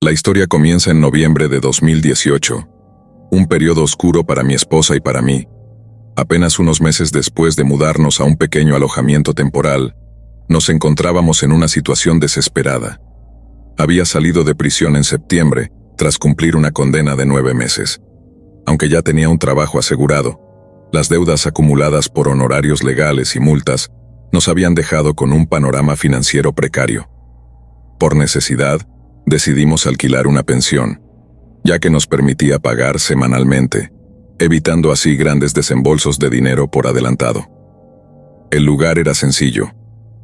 La historia comienza en noviembre de 2018, un periodo oscuro para mi esposa y para mí. Apenas unos meses después de mudarnos a un pequeño alojamiento temporal, nos encontrábamos en una situación desesperada. Había salido de prisión en septiembre, tras cumplir una condena de 9 meses. Aunque ya tenía un trabajo asegurado, las deudas acumuladas por honorarios legales y multas nos habían dejado con un panorama financiero precario. Por necesidad, decidimos alquilar una pensión, ya que nos permitía pagar semanalmente, evitando así grandes desembolsos de dinero por adelantado. El lugar era sencillo: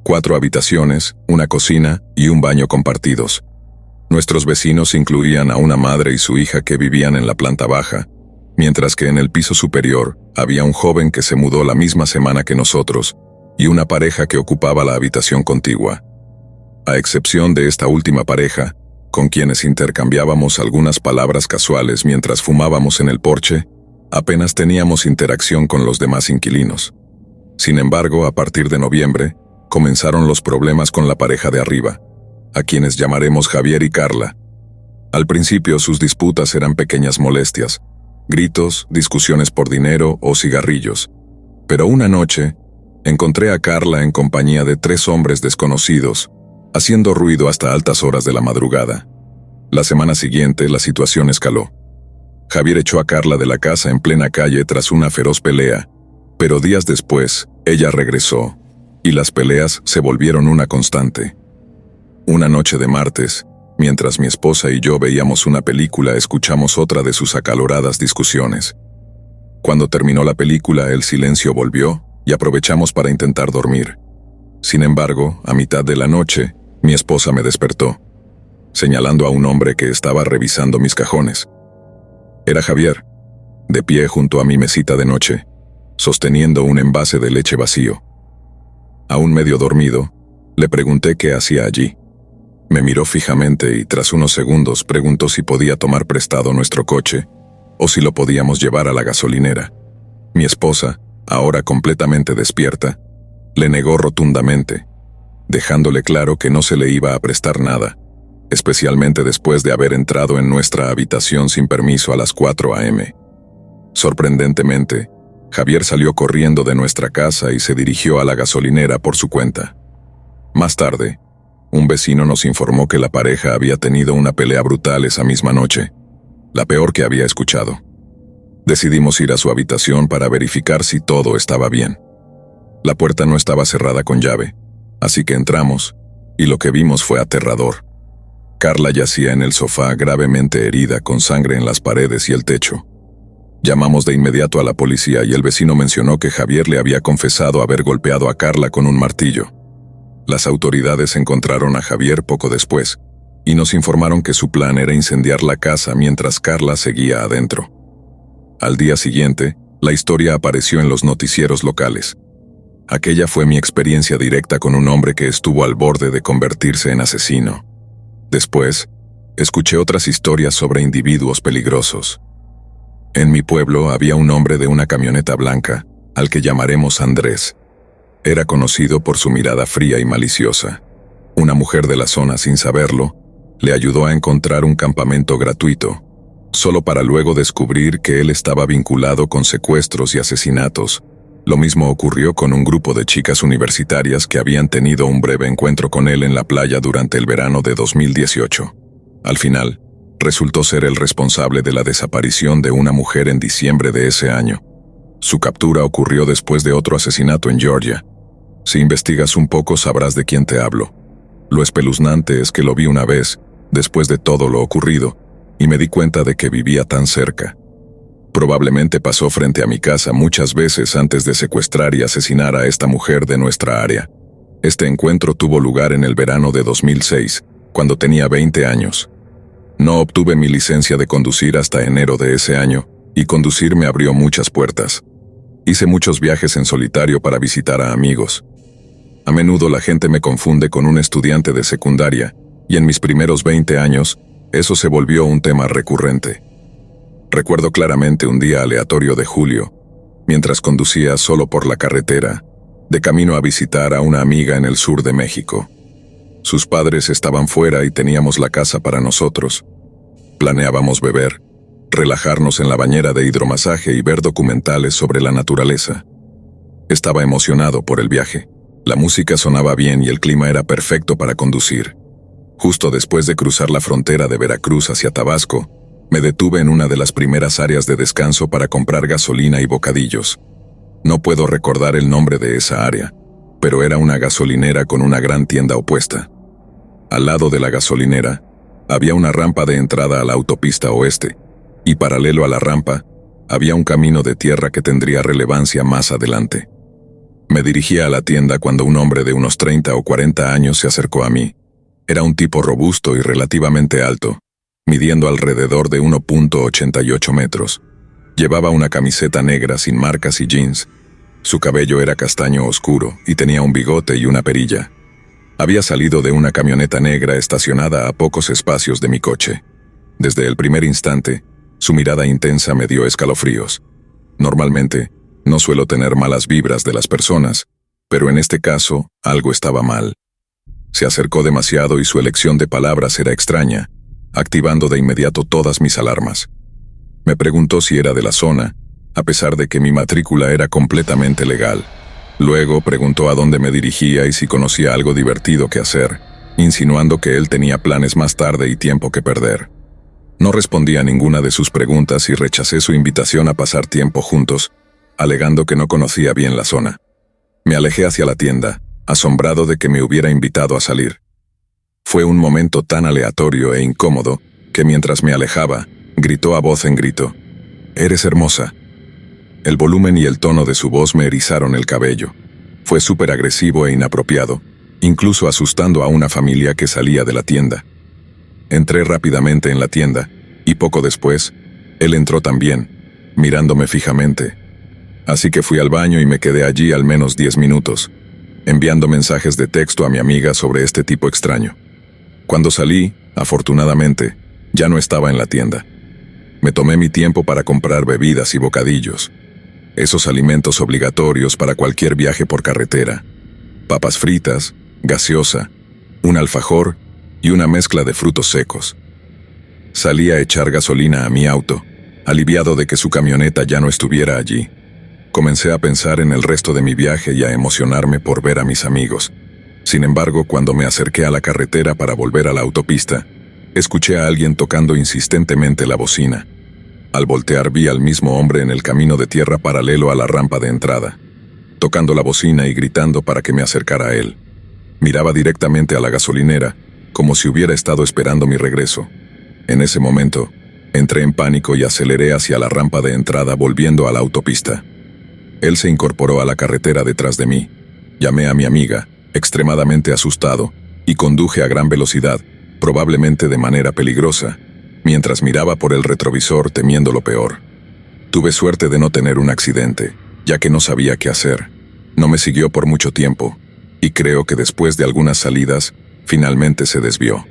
4 habitaciones, una cocina y un baño compartidos. Nuestros vecinos incluían a una madre y su hija que vivían en la planta baja, mientras que en el piso superior había un joven que se mudó la misma semana que nosotros y una pareja que ocupaba la habitación contigua. A excepción de esta última pareja, con quienes intercambiábamos algunas palabras casuales mientras fumábamos en el porche, apenas teníamos interacción con los demás inquilinos. Sin embargo, a partir de noviembre, comenzaron los problemas con la pareja de arriba, a quienes llamaremos Javier y Carla. Al principio sus disputas eran pequeñas molestias, gritos, discusiones por dinero o cigarrillos. Pero una noche, encontré a Carla en compañía de 3 hombres desconocidos, haciendo ruido hasta altas horas de la madrugada. La semana siguiente, la situación escaló. Javier echó a Carla de la casa en plena calle tras una feroz pelea, pero días después, ella regresó, y las peleas se volvieron una constante. Una noche de martes, mientras mi esposa y yo veíamos una película, escuchamos otra de sus acaloradas discusiones. Cuando terminó la película, el silencio volvió, y aprovechamos para intentar dormir. Sin embargo, a mitad de la noche, mi esposa me despertó, señalando a un hombre que estaba revisando mis cajones. Era Javier, de pie junto a mi mesita de noche, sosteniendo un envase de leche vacío. Aún medio dormido, le pregunté qué hacía allí. Me miró fijamente y tras unos segundos preguntó si podía tomar prestado nuestro coche o si lo podíamos llevar a la gasolinera. Mi esposa, ahora completamente despierta, le negó rotundamente, dejándole claro que no se le iba a prestar nada, especialmente después de haber entrado en nuestra habitación sin permiso a las 4 a.m. Sorprendentemente, Javier salió corriendo de nuestra casa y se dirigió a la gasolinera por su cuenta. Más tarde, un vecino nos informó que la pareja había tenido una pelea brutal esa misma noche, la peor que había escuchado. Decidimos ir a su habitación para verificar si todo estaba bien. La puerta no estaba cerrada con llave, así que entramos, y lo que vimos fue aterrador. Carla yacía en el sofá gravemente herida, con sangre en las paredes y el techo. Llamamos de inmediato a la policía y el vecino mencionó que Javier le había confesado haber golpeado a Carla con un martillo. Las autoridades encontraron a Javier poco después, y nos informaron que su plan era incendiar la casa mientras Carla seguía adentro. Al día siguiente, la historia apareció en los noticieros locales. Aquella fue mi experiencia directa con un hombre que estuvo al borde de convertirse en asesino. Después, escuché otras historias sobre individuos peligrosos. En mi pueblo había un hombre de una camioneta blanca, al que llamaremos Andrés. Era conocido por su mirada fría y maliciosa. Una mujer de la zona, sin saberlo, le ayudó a encontrar un campamento gratuito, solo para luego descubrir que él estaba vinculado con secuestros y asesinatos. Lo mismo ocurrió con un grupo de chicas universitarias que habían tenido un breve encuentro con él en la playa durante el verano de 2018. Al final, resultó ser el responsable de la desaparición de una mujer en diciembre de ese año. Su captura ocurrió después de otro asesinato en Georgia. Si investigas un poco sabrás de quién te hablo. Lo espeluznante es que lo vi una vez, después de todo lo ocurrido, y me di cuenta de que vivía tan cerca. Probablemente pasó frente a mi casa muchas veces antes de secuestrar y asesinar a esta mujer de nuestra área. Este encuentro tuvo lugar en el verano de 2006, cuando tenía 20 años. No obtuve mi licencia de conducir hasta enero de ese año, y conducir me abrió muchas puertas. Hice muchos viajes en solitario para visitar a amigos. A menudo la gente me confunde con un estudiante de secundaria, y en mis primeros 20 años, eso se volvió un tema recurrente. Recuerdo claramente un día aleatorio de julio, mientras conducía solo por la carretera, de camino a visitar a una amiga en el sur de México. Sus padres estaban fuera y teníamos la casa para nosotros. Planeábamos beber, relajarnos en la bañera de hidromasaje y ver documentales sobre la naturaleza. Estaba emocionado por el viaje. La música sonaba bien y el clima era perfecto para conducir. Justo después de cruzar la frontera de Veracruz hacia Tabasco, me detuve en una de las primeras áreas de descanso para comprar gasolina y bocadillos. No puedo recordar el nombre de esa área, pero era una gasolinera con una gran tienda opuesta. Al lado de la gasolinera, había una rampa de entrada a la autopista oeste, y paralelo a la rampa, había un camino de tierra que tendría relevancia más adelante. Me dirigía a la tienda cuando un hombre de unos 30 o 40 años se acercó a mí. Era un tipo robusto y relativamente alto, midiendo alrededor de 1.88 metros. Llevaba una camiseta negra sin marcas y jeans. Su cabello era castaño oscuro y tenía un bigote y una perilla. Había salido de una camioneta negra estacionada a pocos espacios de mi coche. Desde el primer instante, su mirada intensa me dio escalofríos. Normalmente, no suelo tener malas vibras de las personas, pero en este caso, algo estaba mal. Se acercó demasiado y su elección de palabras era extraña, activando de inmediato todas mis alarmas. Me preguntó si era de la zona, a pesar de que mi matrícula era completamente legal. Luego preguntó a dónde me dirigía y si conocía algo divertido que hacer, insinuando que él tenía planes más tarde y tiempo que perder. No respondí a ninguna de sus preguntas y rechacé su invitación a pasar tiempo juntos, alegando que no conocía bien la zona. Me alejé hacia la tienda, asombrado de que me hubiera invitado a salir. Fue un momento tan aleatorio e incómodo que mientras me alejaba, gritó a voz en grito: «¡Eres hermosa!». El volumen y el tono de su voz me erizaron el cabello. Fue súper agresivo e inapropiado, incluso asustando a una familia que salía de la tienda. Entré rápidamente en la tienda, y poco después, él entró también, mirándome fijamente. Así que fui al baño y me quedé allí al menos 10 minutos, enviando mensajes de texto a mi amiga sobre este tipo extraño. Cuando salí, afortunadamente, ya no estaba en la tienda. Me tomé mi tiempo para comprar bebidas y bocadillos, esos alimentos obligatorios para cualquier viaje por carretera: papas fritas, gaseosa, un alfajor y una mezcla de frutos secos. Salí a echar gasolina a mi auto, aliviado de que su camioneta ya no estuviera allí. Comencé a pensar en el resto de mi viaje y a emocionarme por ver a mis amigos. Sin embargo, cuando me acerqué a la carretera para volver a la autopista, escuché a alguien tocando insistentemente la bocina. Al voltear vi al mismo hombre en el camino de tierra paralelo a la rampa de entrada, tocando la bocina y gritando para que me acercara a él. Miraba directamente a la gasolinera, como si hubiera estado esperando mi regreso. En ese momento, entré en pánico y aceleré hacia la rampa de entrada volviendo a la autopista. Él se incorporó a la carretera detrás de mí. Llamé a mi amiga, extremadamente asustado, y conduje a gran velocidad, probablemente de manera peligrosa, mientras miraba por el retrovisor temiendo lo peor. Tuve suerte de no tener un accidente, ya que no sabía qué hacer. No me siguió por mucho tiempo, y creo que después de algunas salidas, finalmente se desvió.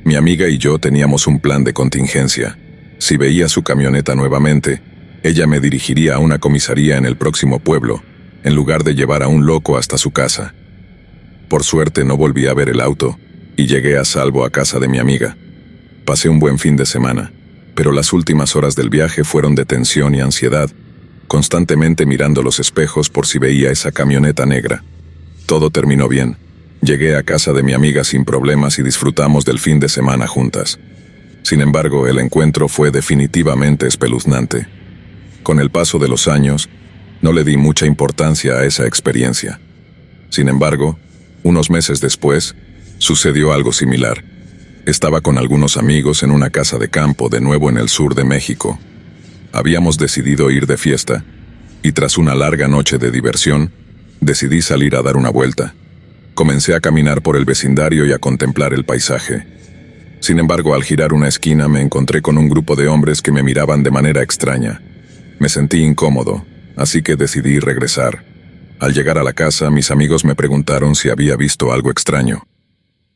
Mi amiga y yo teníamos un plan de contingencia. Si veía su camioneta nuevamente, ella me dirigiría a una comisaría en el próximo pueblo, en lugar de llevar a un loco hasta su casa. Por suerte no volví a ver el auto, y llegué a salvo a casa de mi amiga. Pasé un buen fin de semana, pero las últimas horas del viaje fueron de tensión y ansiedad, constantemente mirando los espejos por si veía esa camioneta negra. Todo terminó bien. Llegué a casa de mi amiga sin problemas y disfrutamos del fin de semana juntas. Sin embargo, el encuentro fue definitivamente espeluznante. Con el paso de los años, no le di mucha importancia a esa experiencia. Sin embargo, unos meses después, sucedió algo similar. Estaba con algunos amigos en una casa de campo de nuevo en el sur de México. Habíamos decidido ir de fiesta, y tras una larga noche de diversión, decidí salir a dar una vuelta. Comencé a caminar por el vecindario y a contemplar el paisaje. Sin embargo, al girar una esquina me encontré con un grupo de hombres que me miraban de manera extraña. Me sentí incómodo, así que decidí regresar. Al llegar a la casa, mis amigos me preguntaron si había visto algo extraño.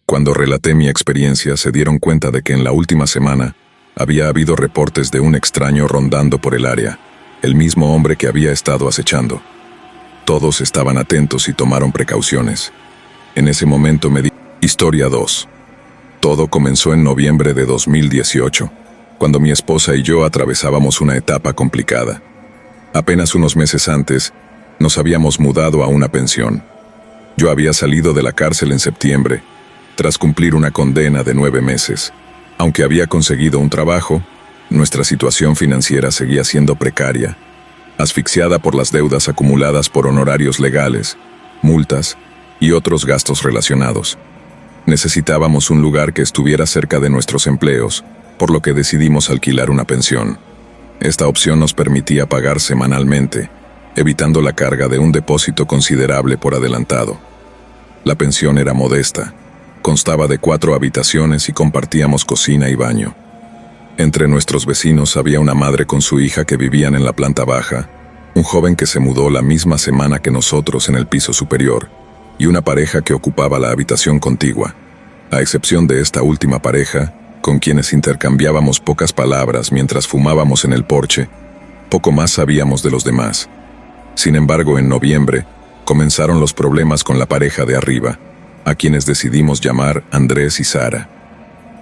Cuando relaté mi experiencia, se dieron cuenta de que en la última semana había habido reportes de un extraño rondando por el área, el mismo hombre que había estado acechando. Todos estaban atentos y tomaron precauciones. En ese momento me di Historia 2. Todo comenzó en noviembre de 2018, cuando mi esposa y yo atravesábamos una etapa complicada. Apenas unos meses antes, nos habíamos mudado a una pensión. Yo había salido de la cárcel en septiembre, tras cumplir una condena de 9 meses. Aunque había conseguido un trabajo, nuestra situación financiera seguía siendo precaria, asfixiada por las deudas acumuladas por honorarios legales, multas y otros gastos relacionados. Necesitábamos un lugar que estuviera cerca de nuestros empleos, por lo que decidimos alquilar una pensión. Esta opción nos permitía pagar semanalmente, evitando la carga de un depósito considerable por adelantado. La pensión era modesta, constaba de 4 habitaciones y compartíamos cocina y baño. Entre nuestros vecinos había una madre con su hija que vivían en la planta baja, un joven que se mudó la misma semana que nosotros en el piso superior, y una pareja que ocupaba la habitación contigua. A excepción de esta última pareja, con quienes intercambiábamos pocas palabras mientras fumábamos en el porche, poco más sabíamos de los demás. Sin embargo, en noviembre, comenzaron los problemas con la pareja de arriba, a quienes decidimos llamar Andrés y Sara.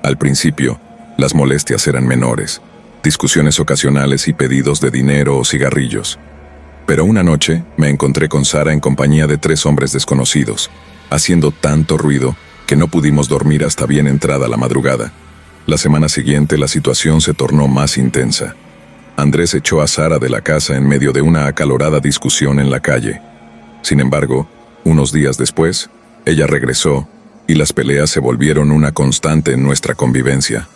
Al principio, las molestias eran menores, discusiones ocasionales y pedidos de dinero o cigarrillos. Pero una noche me encontré con Sara en compañía de 3 hombres desconocidos, haciendo tanto ruido que no pudimos dormir hasta bien entrada la madrugada. La semana siguiente la situación se tornó más intensa. Andrés echó a Sara de la casa en medio de una acalorada discusión en la calle. Sin embargo, unos días después, ella regresó y las peleas se volvieron una constante en nuestra convivencia.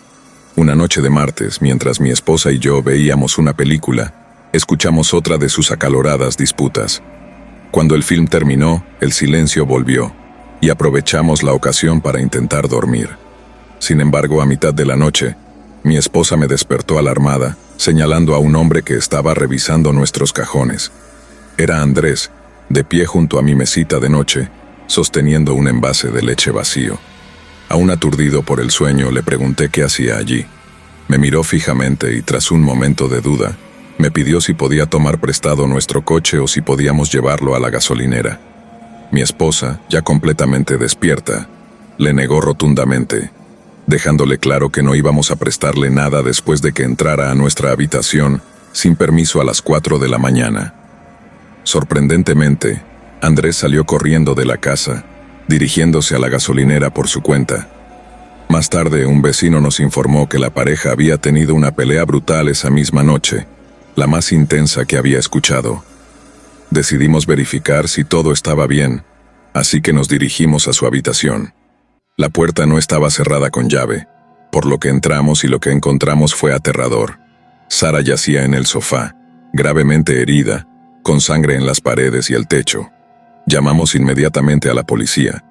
Una noche de martes, mientras mi esposa y yo veíamos una película, escuchamos otra de sus acaloradas disputas. Cuando el film terminó, el silencio volvió, y aprovechamos la ocasión para intentar dormir. Sin embargo, a mitad de la noche, mi esposa me despertó alarmada, señalando a un hombre que estaba revisando nuestros cajones. Era Andrés, de pie junto a mi mesita de noche, sosteniendo un envase de leche vacío. Aún aturdido por el sueño, le pregunté qué hacía allí. Me miró fijamente y tras un momento de duda, me pidió si podía tomar prestado nuestro coche o si podíamos llevarlo a la gasolinera. Mi esposa, ya completamente despierta, le negó rotundamente, dejándole claro que no íbamos a prestarle nada después de que entrara a nuestra habitación sin permiso a las 4 de la mañana. Sorprendentemente, Andrés salió corriendo de la casa, dirigiéndose a la gasolinera por su cuenta. Más tarde, un vecino nos informó que la pareja había tenido una pelea brutal esa misma noche, la más intensa que había escuchado. Decidimos verificar si todo estaba bien, así que nos dirigimos a su habitación. La puerta no estaba cerrada con llave, por lo que entramos y lo que encontramos fue aterrador. Sara yacía en el sofá, gravemente herida, con sangre en las paredes y el techo. Llamamos inmediatamente a la policía,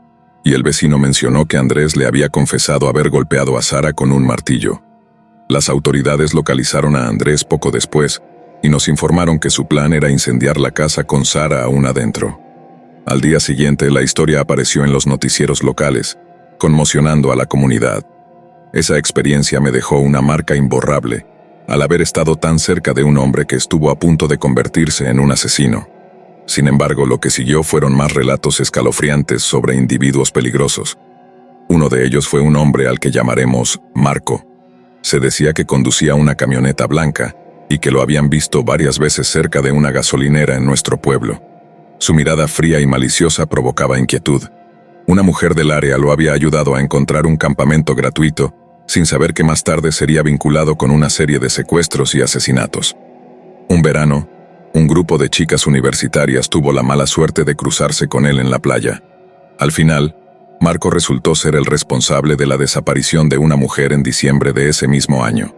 y el vecino mencionó que Andrés le había confesado haber golpeado a Sara con un martillo. Las autoridades localizaron a Andrés poco después, y nos informaron que su plan era incendiar la casa con Sara aún adentro. Al día siguiente, la historia apareció en los noticieros locales, conmocionando a la comunidad. Esa experiencia me dejó una marca imborrable, al haber estado tan cerca de un hombre que estuvo a punto de convertirse en un asesino. Sin embargo, lo que siguió fueron más relatos escalofriantes sobre individuos peligrosos. Uno de ellos fue un hombre al que llamaremos Marco. Se decía que conducía una camioneta blanca y que lo habían visto varias veces cerca de una gasolinera en nuestro pueblo. Su mirada fría y maliciosa provocaba inquietud. Una mujer del área lo había ayudado a encontrar un campamento gratuito, sin saber que más tarde sería vinculado con una serie de secuestros y asesinatos. Un verano, un grupo de chicas universitarias tuvo la mala suerte de cruzarse con él en la playa. Al final, Marco resultó ser el responsable de la desaparición de una mujer en diciembre de ese mismo año.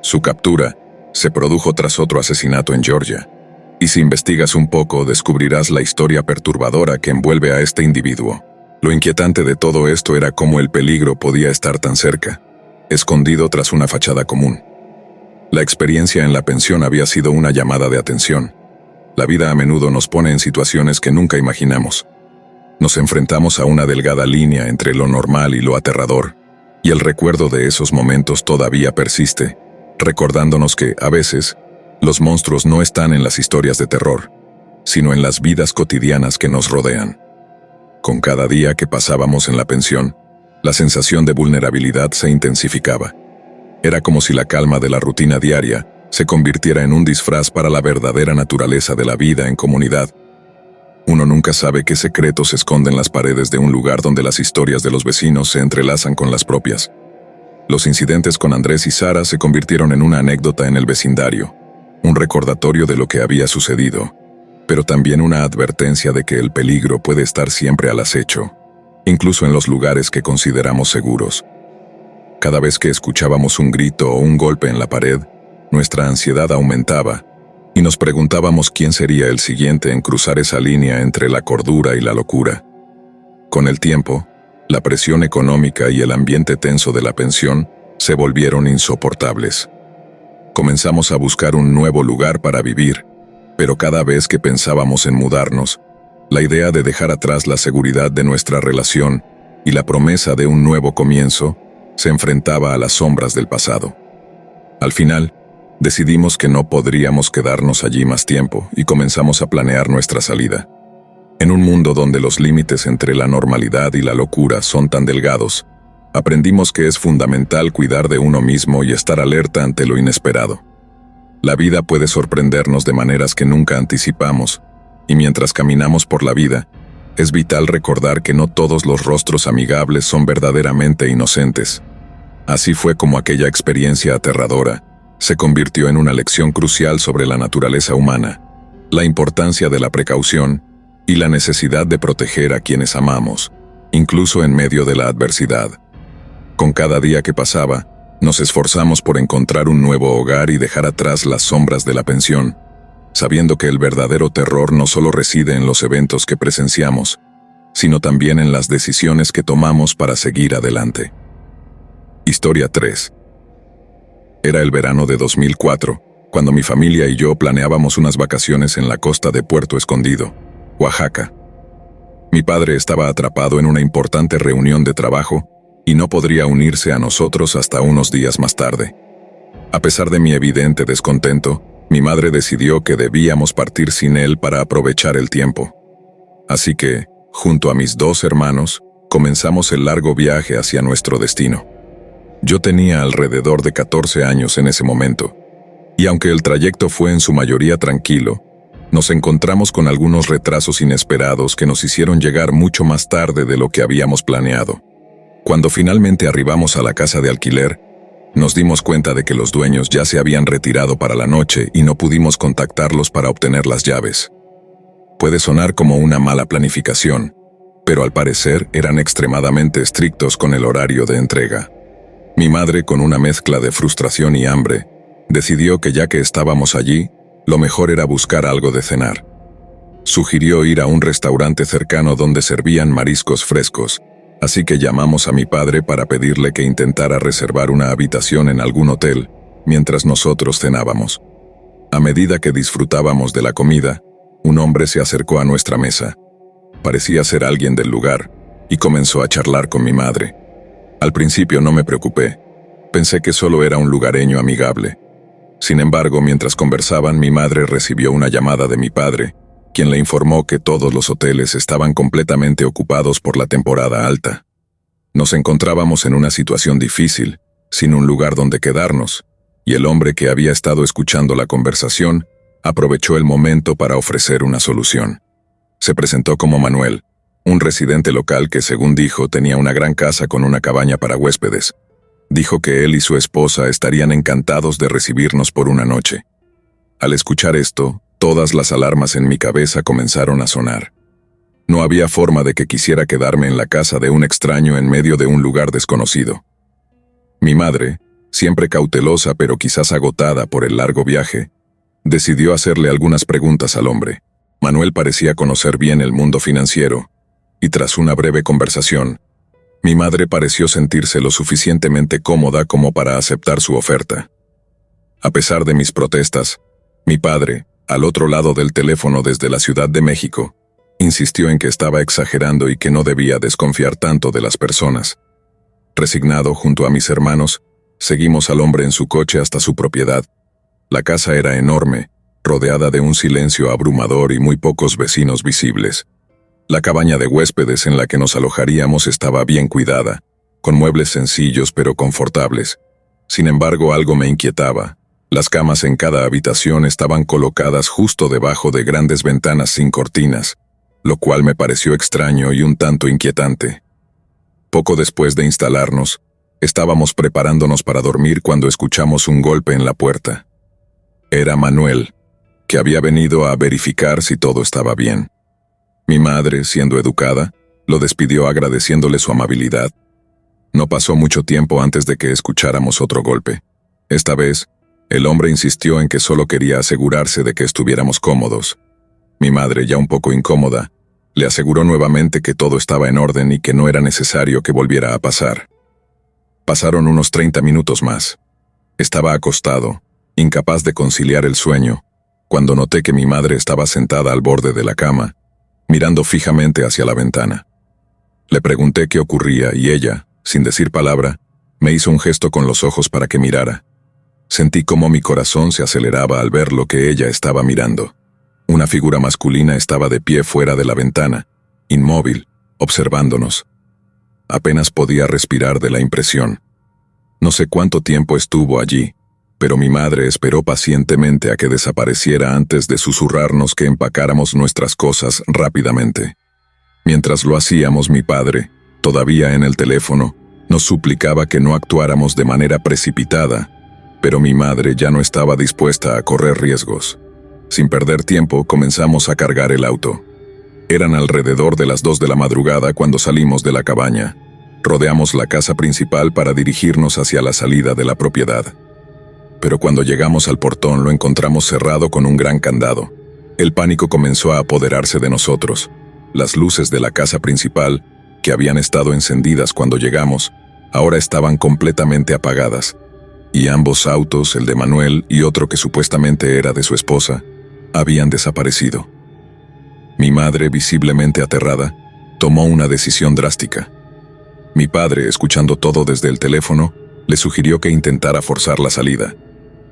Su captura se produjo tras otro asesinato en Georgia, y si investigas un poco descubrirás la historia perturbadora que envuelve a este individuo. Lo inquietante de todo esto era cómo el peligro podía estar tan cerca, escondido tras una fachada común. La experiencia en la pensión había sido una llamada de atención. La vida a menudo nos pone en situaciones que nunca imaginamos. Nos enfrentamos a una delgada línea entre lo normal y lo aterrador, y el recuerdo de esos momentos todavía persiste, recordándonos que, a veces, los monstruos no están en las historias de terror, sino en las vidas cotidianas que nos rodean. Con cada día que pasábamos en la pensión, La sensación de vulnerabilidad se intensificaba. Era como si la calma de la rutina diaria se convirtiera en un disfraz para la verdadera naturaleza de la vida en comunidad. Uno nunca sabe qué secretos se esconden en las paredes de un lugar donde las historias de los vecinos se entrelazan con las propias. Los incidentes con Andrés y Sara se convirtieron en una anécdota en el vecindario, un recordatorio de lo que había sucedido, pero también una advertencia de que el peligro puede estar siempre al acecho, incluso en los lugares que consideramos seguros. Cada vez que escuchábamos un grito o un golpe en la pared, nuestra ansiedad aumentaba y nos preguntábamos quién sería el siguiente en cruzar esa línea entre la cordura y la locura. Con el tiempo, la presión económica y el ambiente tenso de la pensión se volvieron insoportables. Comenzamos a buscar un nuevo lugar para vivir, pero cada vez que pensábamos en mudarnos, la idea de dejar atrás la seguridad de nuestra relación y la promesa de un nuevo comienzo se enfrentaba a las sombras del pasado. Al final, decidimos que no podríamos quedarnos allí más tiempo y comenzamos a planear nuestra salida. En un mundo donde los límites entre la normalidad y la locura son tan delgados, aprendimos que es fundamental cuidar de uno mismo y estar alerta ante lo inesperado. La vida puede sorprendernos de maneras que nunca anticipamos, y mientras caminamos por la vida, es vital recordar que no todos los rostros amigables son verdaderamente inocentes. Así fue como aquella experiencia aterradora se convirtió en una lección crucial sobre la naturaleza humana, la importancia de la precaución y la necesidad de proteger a quienes amamos, incluso en medio de la adversidad. Con cada día que pasaba, nos esforzamos por encontrar un nuevo hogar y dejar atrás las sombras de la pensión, sabiendo que el verdadero terror no solo reside en los eventos que presenciamos, sino también en las decisiones que tomamos para seguir adelante. Historia 3. Era el verano de 2004, cuando mi familia y yo planeábamos unas vacaciones en la costa de Puerto Escondido, Oaxaca. Mi padre estaba atrapado en una importante reunión de trabajo y no podría unirse a nosotros hasta unos días más tarde. A pesar de mi evidente descontento, mi madre decidió que debíamos partir sin él para aprovechar el tiempo. Así que, junto a mis 2 hermanos, comenzamos el largo viaje hacia nuestro destino. Yo tenía alrededor de 14 años en ese momento, y aunque el trayecto fue en su mayoría tranquilo, nos encontramos con algunos retrasos inesperados que nos hicieron llegar mucho más tarde de lo que habíamos planeado. Cuando finalmente arribamos a la casa de alquiler, nos dimos cuenta de que los dueños ya se habían retirado para la noche y no pudimos contactarlos para obtener las llaves. Puede sonar como una mala planificación, pero al parecer eran extremadamente estrictos con el horario de entrega. Mi madre, con una mezcla de frustración y hambre, decidió que ya que estábamos allí, lo mejor era buscar algo de cenar. Sugirió ir a un restaurante cercano donde servían mariscos frescos, así que llamamos a mi padre para pedirle que intentara reservar una habitación en algún hotel, mientras nosotros cenábamos. A medida que disfrutábamos de la comida, un hombre se acercó a nuestra mesa. Parecía ser alguien del lugar, y comenzó a charlar con mi madre. Al principio no me preocupé, pensé que solo era un lugareño amigable. Sin embargo, mientras conversaban, mi madre recibió una llamada de mi padre, quien le informó que todos los hoteles estaban completamente ocupados por la temporada alta. Nos encontrábamos en una situación difícil, sin un lugar donde quedarnos, y el hombre que había estado escuchando la conversación aprovechó el momento para ofrecer una solución. Se presentó como Manuel, un residente local que, según dijo, tenía una gran casa con una cabaña para huéspedes. Dijo que él y su esposa estarían encantados de recibirnos por una noche. Al escuchar esto, todas las alarmas en mi cabeza comenzaron a sonar. No había forma de que quisiera quedarme en la casa de un extraño en medio de un lugar desconocido. Mi madre, siempre cautelosa pero quizás agotada por el largo viaje, decidió hacerle algunas preguntas al hombre. Manuel parecía conocer bien el mundo financiero, y tras una breve conversación, mi madre pareció sentirse lo suficientemente cómoda como para aceptar su oferta. A pesar de mis protestas, mi padre, al otro lado del teléfono desde la Ciudad de México, insistió en que estaba exagerando y que no debía desconfiar tanto de las personas. Resignado junto a mis hermanos, seguimos al hombre en su coche hasta su propiedad. La casa era enorme, rodeada de un silencio abrumador y muy pocos vecinos visibles. La cabaña de huéspedes en la que nos alojaríamos estaba bien cuidada, con muebles sencillos pero confortables. Sin embargo, algo me inquietaba. Las camas en cada habitación estaban colocadas justo debajo de grandes ventanas sin cortinas, lo cual me pareció extraño y un tanto inquietante. Poco después de instalarnos, estábamos preparándonos para dormir cuando escuchamos un golpe en la puerta. Era Manuel, que había venido a verificar si todo estaba bien. Mi madre, siendo educada, lo despidió agradeciéndole su amabilidad. No pasó mucho tiempo antes de que escucháramos otro golpe. Esta vez, el hombre insistió en que solo quería asegurarse de que estuviéramos cómodos. Mi madre, ya un poco incómoda, le aseguró nuevamente que todo estaba en orden y que no era necesario que volviera a pasar. Pasaron unos 30 minutos más. Estaba acostado, incapaz de conciliar el sueño, cuando noté que mi madre estaba sentada al borde de la cama, mirando fijamente hacia la ventana. Le pregunté qué ocurría y ella, sin decir palabra, me hizo un gesto con los ojos para que mirara. Sentí cómo mi corazón se aceleraba al ver lo que ella estaba mirando. Una figura masculina estaba de pie fuera de la ventana, inmóvil, observándonos. Apenas podía respirar de la impresión. No sé cuánto tiempo estuvo allí, pero mi madre esperó pacientemente a que desapareciera antes de susurrarnos que empacáramos nuestras cosas rápidamente. Mientras lo hacíamos, mi padre, todavía en el teléfono, nos suplicaba que no actuáramos de manera precipitada, pero mi madre ya no estaba dispuesta a correr riesgos. Sin perder tiempo, comenzamos a cargar el auto. Eran alrededor de las 2 de la madrugada cuando salimos de la cabaña. Rodeamos la casa principal para dirigirnos hacia la salida de la propiedad. Pero cuando llegamos al portón lo encontramos cerrado con un gran candado. El pánico comenzó a apoderarse de nosotros. Las luces de la casa principal, que habían estado encendidas cuando llegamos, ahora estaban completamente apagadas. Y ambos autos, el de Manuel y otro que supuestamente era de su esposa, habían desaparecido. Mi madre, visiblemente aterrada, tomó una decisión drástica. Mi padre, escuchando todo desde el teléfono, le sugirió que intentara forzar la salida.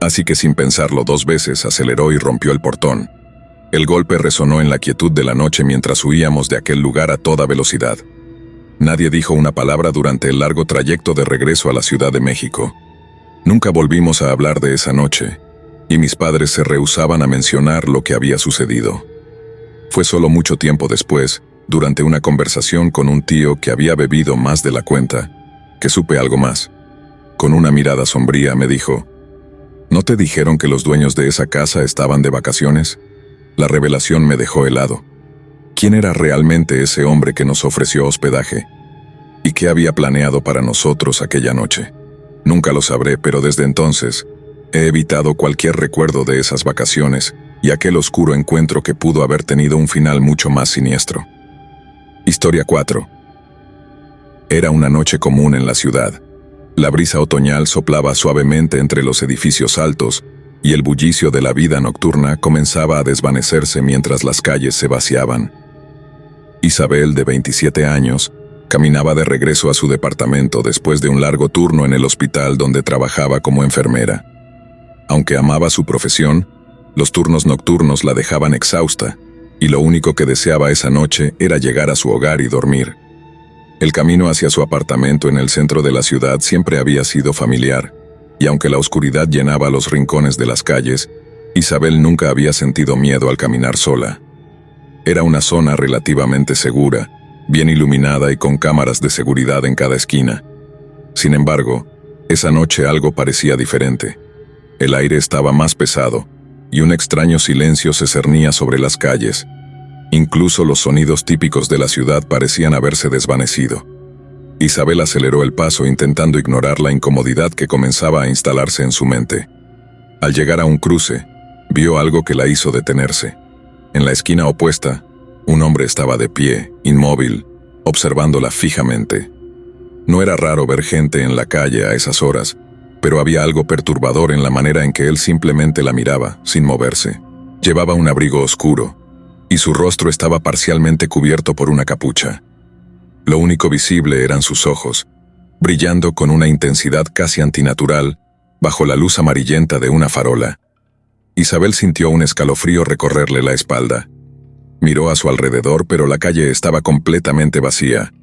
Así que sin pensarlo 2 veces aceleró y rompió el portón. El golpe resonó en la quietud de la noche mientras huíamos de aquel lugar a toda velocidad. Nadie dijo una palabra durante el largo trayecto de regreso a la Ciudad de México. Nunca volvimos a hablar de esa noche, y mis padres se rehusaban a mencionar lo que había sucedido. Fue solo mucho tiempo después, durante una conversación con un tío que había bebido más de la cuenta, que supe algo más. Con una mirada sombría me dijo: ¿No te dijeron que los dueños de esa casa estaban de vacaciones? La revelación me dejó helado. ¿Quién era realmente ese hombre que nos ofreció hospedaje? ¿Y qué había planeado para nosotros aquella noche? Nunca lo sabré, pero desde entonces he evitado cualquier recuerdo de esas vacaciones y aquel oscuro encuentro que pudo haber tenido un final mucho más siniestro. Historia 4. Era una noche común en la ciudad. La brisa otoñal soplaba suavemente entre los edificios altos y el bullicio de la vida nocturna comenzaba a desvanecerse mientras las calles se vaciaban. Isabel, de 27 años, caminaba de regreso a su departamento después de un largo turno en el hospital donde trabajaba como enfermera. Aunque amaba su profesión, los turnos nocturnos la dejaban exhausta, y lo único que deseaba esa noche era llegar a su hogar y dormir. El camino hacia su apartamento en el centro de la ciudad siempre había sido familiar, y aunque la oscuridad llenaba los rincones de las calles, Isabel nunca había sentido miedo al caminar sola. Era una zona relativamente segura, bien iluminada y con cámaras de seguridad en cada esquina. Sin embargo, esa noche algo parecía diferente. El aire estaba más pesado, y un extraño silencio se cernía sobre las calles. Incluso los sonidos típicos de la ciudad parecían haberse desvanecido. Isabel aceleró el paso intentando ignorar la incomodidad que comenzaba a instalarse en su mente. Al llegar a un cruce, vio algo que la hizo detenerse. En la esquina opuesta, un hombre estaba de pie, inmóvil, observándola fijamente. No era raro ver gente en la calle a esas horas, pero había algo perturbador en la manera en que él simplemente la miraba, sin moverse. Llevaba un abrigo oscuro, y su rostro estaba parcialmente cubierto por una capucha. Lo único visible eran sus ojos, brillando con una intensidad casi antinatural, bajo la luz amarillenta de una farola. Isabel sintió un escalofrío recorrerle la espalda. Miró a su alrededor, pero la calle estaba completamente vacía.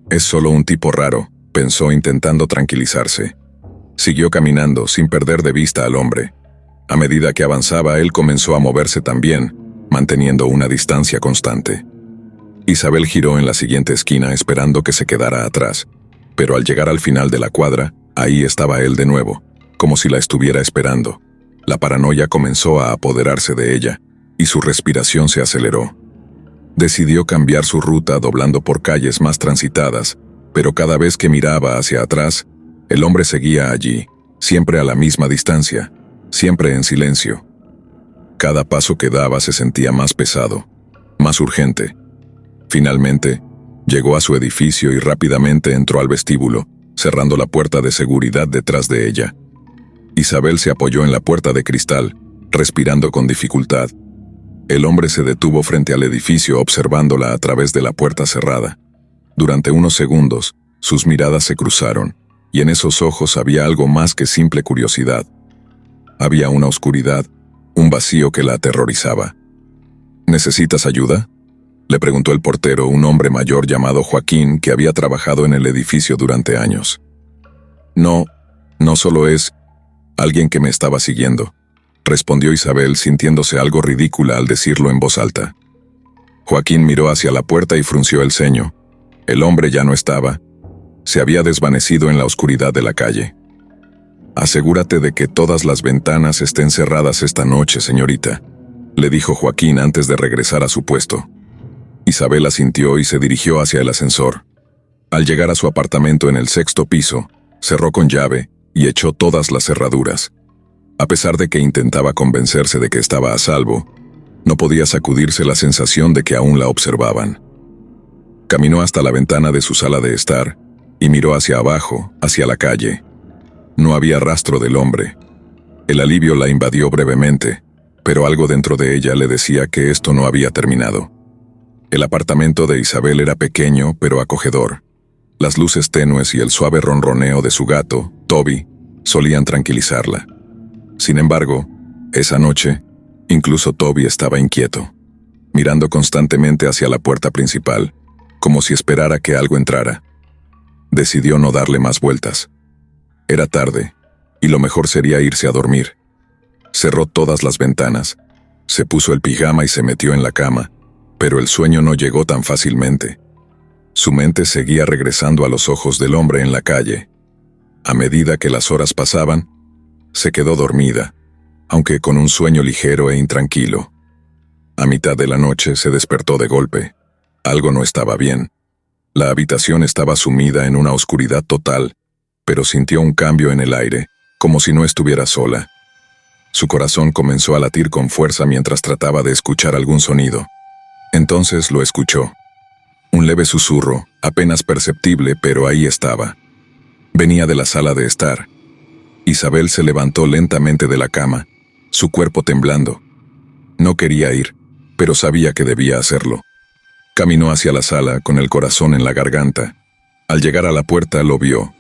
«Es solo un tipo raro», pensó intentando tranquilizarse. Siguió caminando sin perder de vista al hombre. A medida que avanzaba, él comenzó a moverse también, manteniendo una distancia constante. Isabel giró en la siguiente esquina esperando que se quedara atrás, pero al llegar al final de la cuadra, ahí estaba él de nuevo, como si la estuviera esperando. La paranoia comenzó a apoderarse de ella, y su respiración se aceleró. Decidió cambiar su ruta doblando por calles más transitadas, pero cada vez que miraba hacia atrás, el hombre seguía allí, siempre a la misma distancia, siempre en silencio. Cada paso que daba se sentía más pesado, más urgente. Finalmente, llegó a su edificio y rápidamente entró al vestíbulo, cerrando la puerta de seguridad detrás de ella. Isabel se apoyó en la puerta de cristal, respirando con dificultad. El hombre se detuvo frente al edificio observándola a través de la puerta cerrada. Durante unos segundos, sus miradas se cruzaron, y en esos ojos había algo más que simple curiosidad. Había una oscuridad, un vacío que la aterrorizaba. ¿Necesitas ayuda?, le preguntó el portero, un hombre mayor llamado Joaquín que había trabajado en el edificio durante años. No solo es alguien que me estaba siguiendo, respondió Isabel sintiéndose algo ridícula al decirlo en voz alta. Joaquín miró hacia la puerta y frunció el ceño. El hombre ya no estaba. Se había desvanecido en la oscuridad de la calle. Asegúrate de que todas las ventanas estén cerradas esta noche, señorita, le dijo Joaquín antes de regresar a su puesto. Isabel asintió y se dirigió hacia el ascensor. Al llegar a su apartamento en el 6º piso, cerró con llave y echó todas las cerraduras. A pesar de que intentaba convencerse de que estaba a salvo, no podía sacudirse la sensación de que aún la observaban. Caminó hasta la ventana de su sala de estar y miró hacia abajo, hacia la calle. No había rastro del hombre. El alivio la invadió brevemente, pero algo dentro de ella le decía que esto no había terminado. El apartamento de Isabel era pequeño pero acogedor. Las luces tenues y el suave ronroneo de su gato, Toby, solían tranquilizarla. Sin embargo, esa noche, incluso Toby estaba inquieto, mirando constantemente hacia la puerta principal, como si esperara que algo entrara. Decidió no darle más vueltas. Era tarde, y lo mejor sería irse a dormir. Cerró todas las ventanas, se puso el pijama y se metió en la cama, pero el sueño no llegó tan fácilmente. Su mente seguía regresando a los ojos del hombre en la calle. A medida que las horas pasaban, se quedó dormida, aunque con un sueño ligero e intranquilo. A mitad de la noche se despertó de golpe. Algo no estaba bien. La habitación estaba sumida en una oscuridad total, pero sintió un cambio en el aire, como si no estuviera sola. Su corazón comenzó a latir con fuerza mientras trataba de escuchar algún sonido. Entonces lo escuchó. Un leve susurro, apenas perceptible, pero ahí estaba. Venía de la sala de estar. Isabel se levantó lentamente de la cama, su cuerpo temblando. No quería ir, pero sabía que debía hacerlo. Caminó hacia la sala con el corazón en la garganta. Al llegar a la puerta lo vio.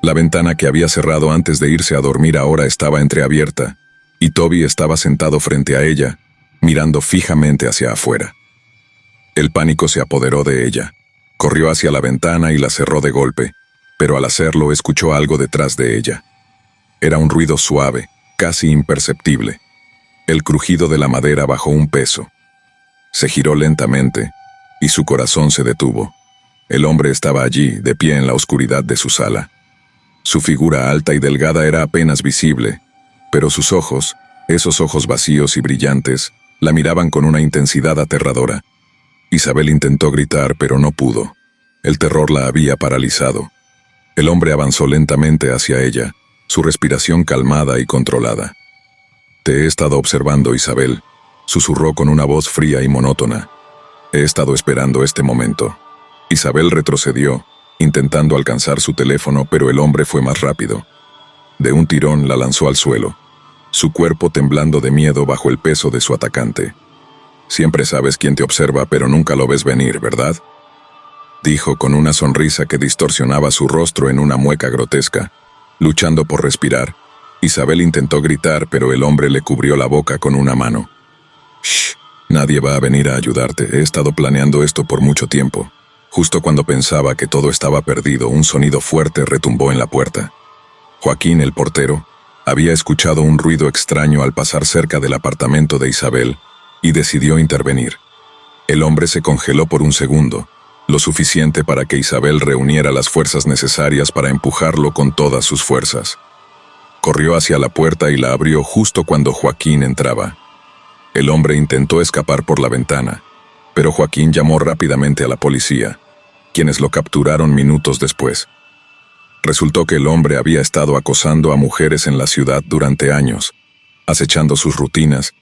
La ventana que había cerrado antes de irse a dormir ahora estaba entreabierta, y Toby estaba sentado frente a ella, mirando fijamente hacia afuera. El pánico se apoderó de ella. Corrió hacia la ventana y la cerró de golpe, pero al hacerlo escuchó algo detrás de ella. Era un ruido suave, casi imperceptible. El crujido de la madera bajo un peso. Se giró lentamente, y su corazón se detuvo. El hombre estaba allí, de pie en la oscuridad de su sala. Su figura alta y delgada era apenas visible, pero sus ojos, esos ojos vacíos y brillantes, la miraban con una intensidad aterradora. Isabel intentó gritar, pero no pudo. El terror la había paralizado. El hombre avanzó lentamente hacia ella, su respiración calmada y controlada. «Te he estado observando, Isabel», susurró con una voz fría y monótona. «He estado esperando este momento». Isabel retrocedió, intentando alcanzar su teléfono, pero el hombre fue más rápido. De un tirón la lanzó al suelo, su cuerpo temblando de miedo bajo el peso de su atacante. «Siempre sabes quién te observa, pero nunca lo ves venir, ¿verdad?», dijo con una sonrisa que distorsionaba su rostro en una mueca grotesca. Luchando por respirar, Isabel intentó gritar, pero el hombre le cubrió la boca con una mano. «Shh, nadie va a venir a ayudarte, he estado planeando esto por mucho tiempo. Justo cuando pensaba que todo estaba perdido, un sonido fuerte retumbó en la puerta. Joaquín, el portero, había escuchado un ruido extraño al pasar cerca del apartamento de Isabel y decidió intervenir. El hombre se congeló por un segundo, lo suficiente para que Isabel reuniera las fuerzas necesarias para empujarlo con todas sus fuerzas. Corrió hacia la puerta y la abrió justo cuando Joaquín entraba. El hombre intentó escapar por la ventana, pero Joaquín llamó rápidamente a la policía, quienes lo capturaron minutos después. Resultó que el hombre había estado acosando a mujeres en la ciudad durante años, acechando sus rutinas,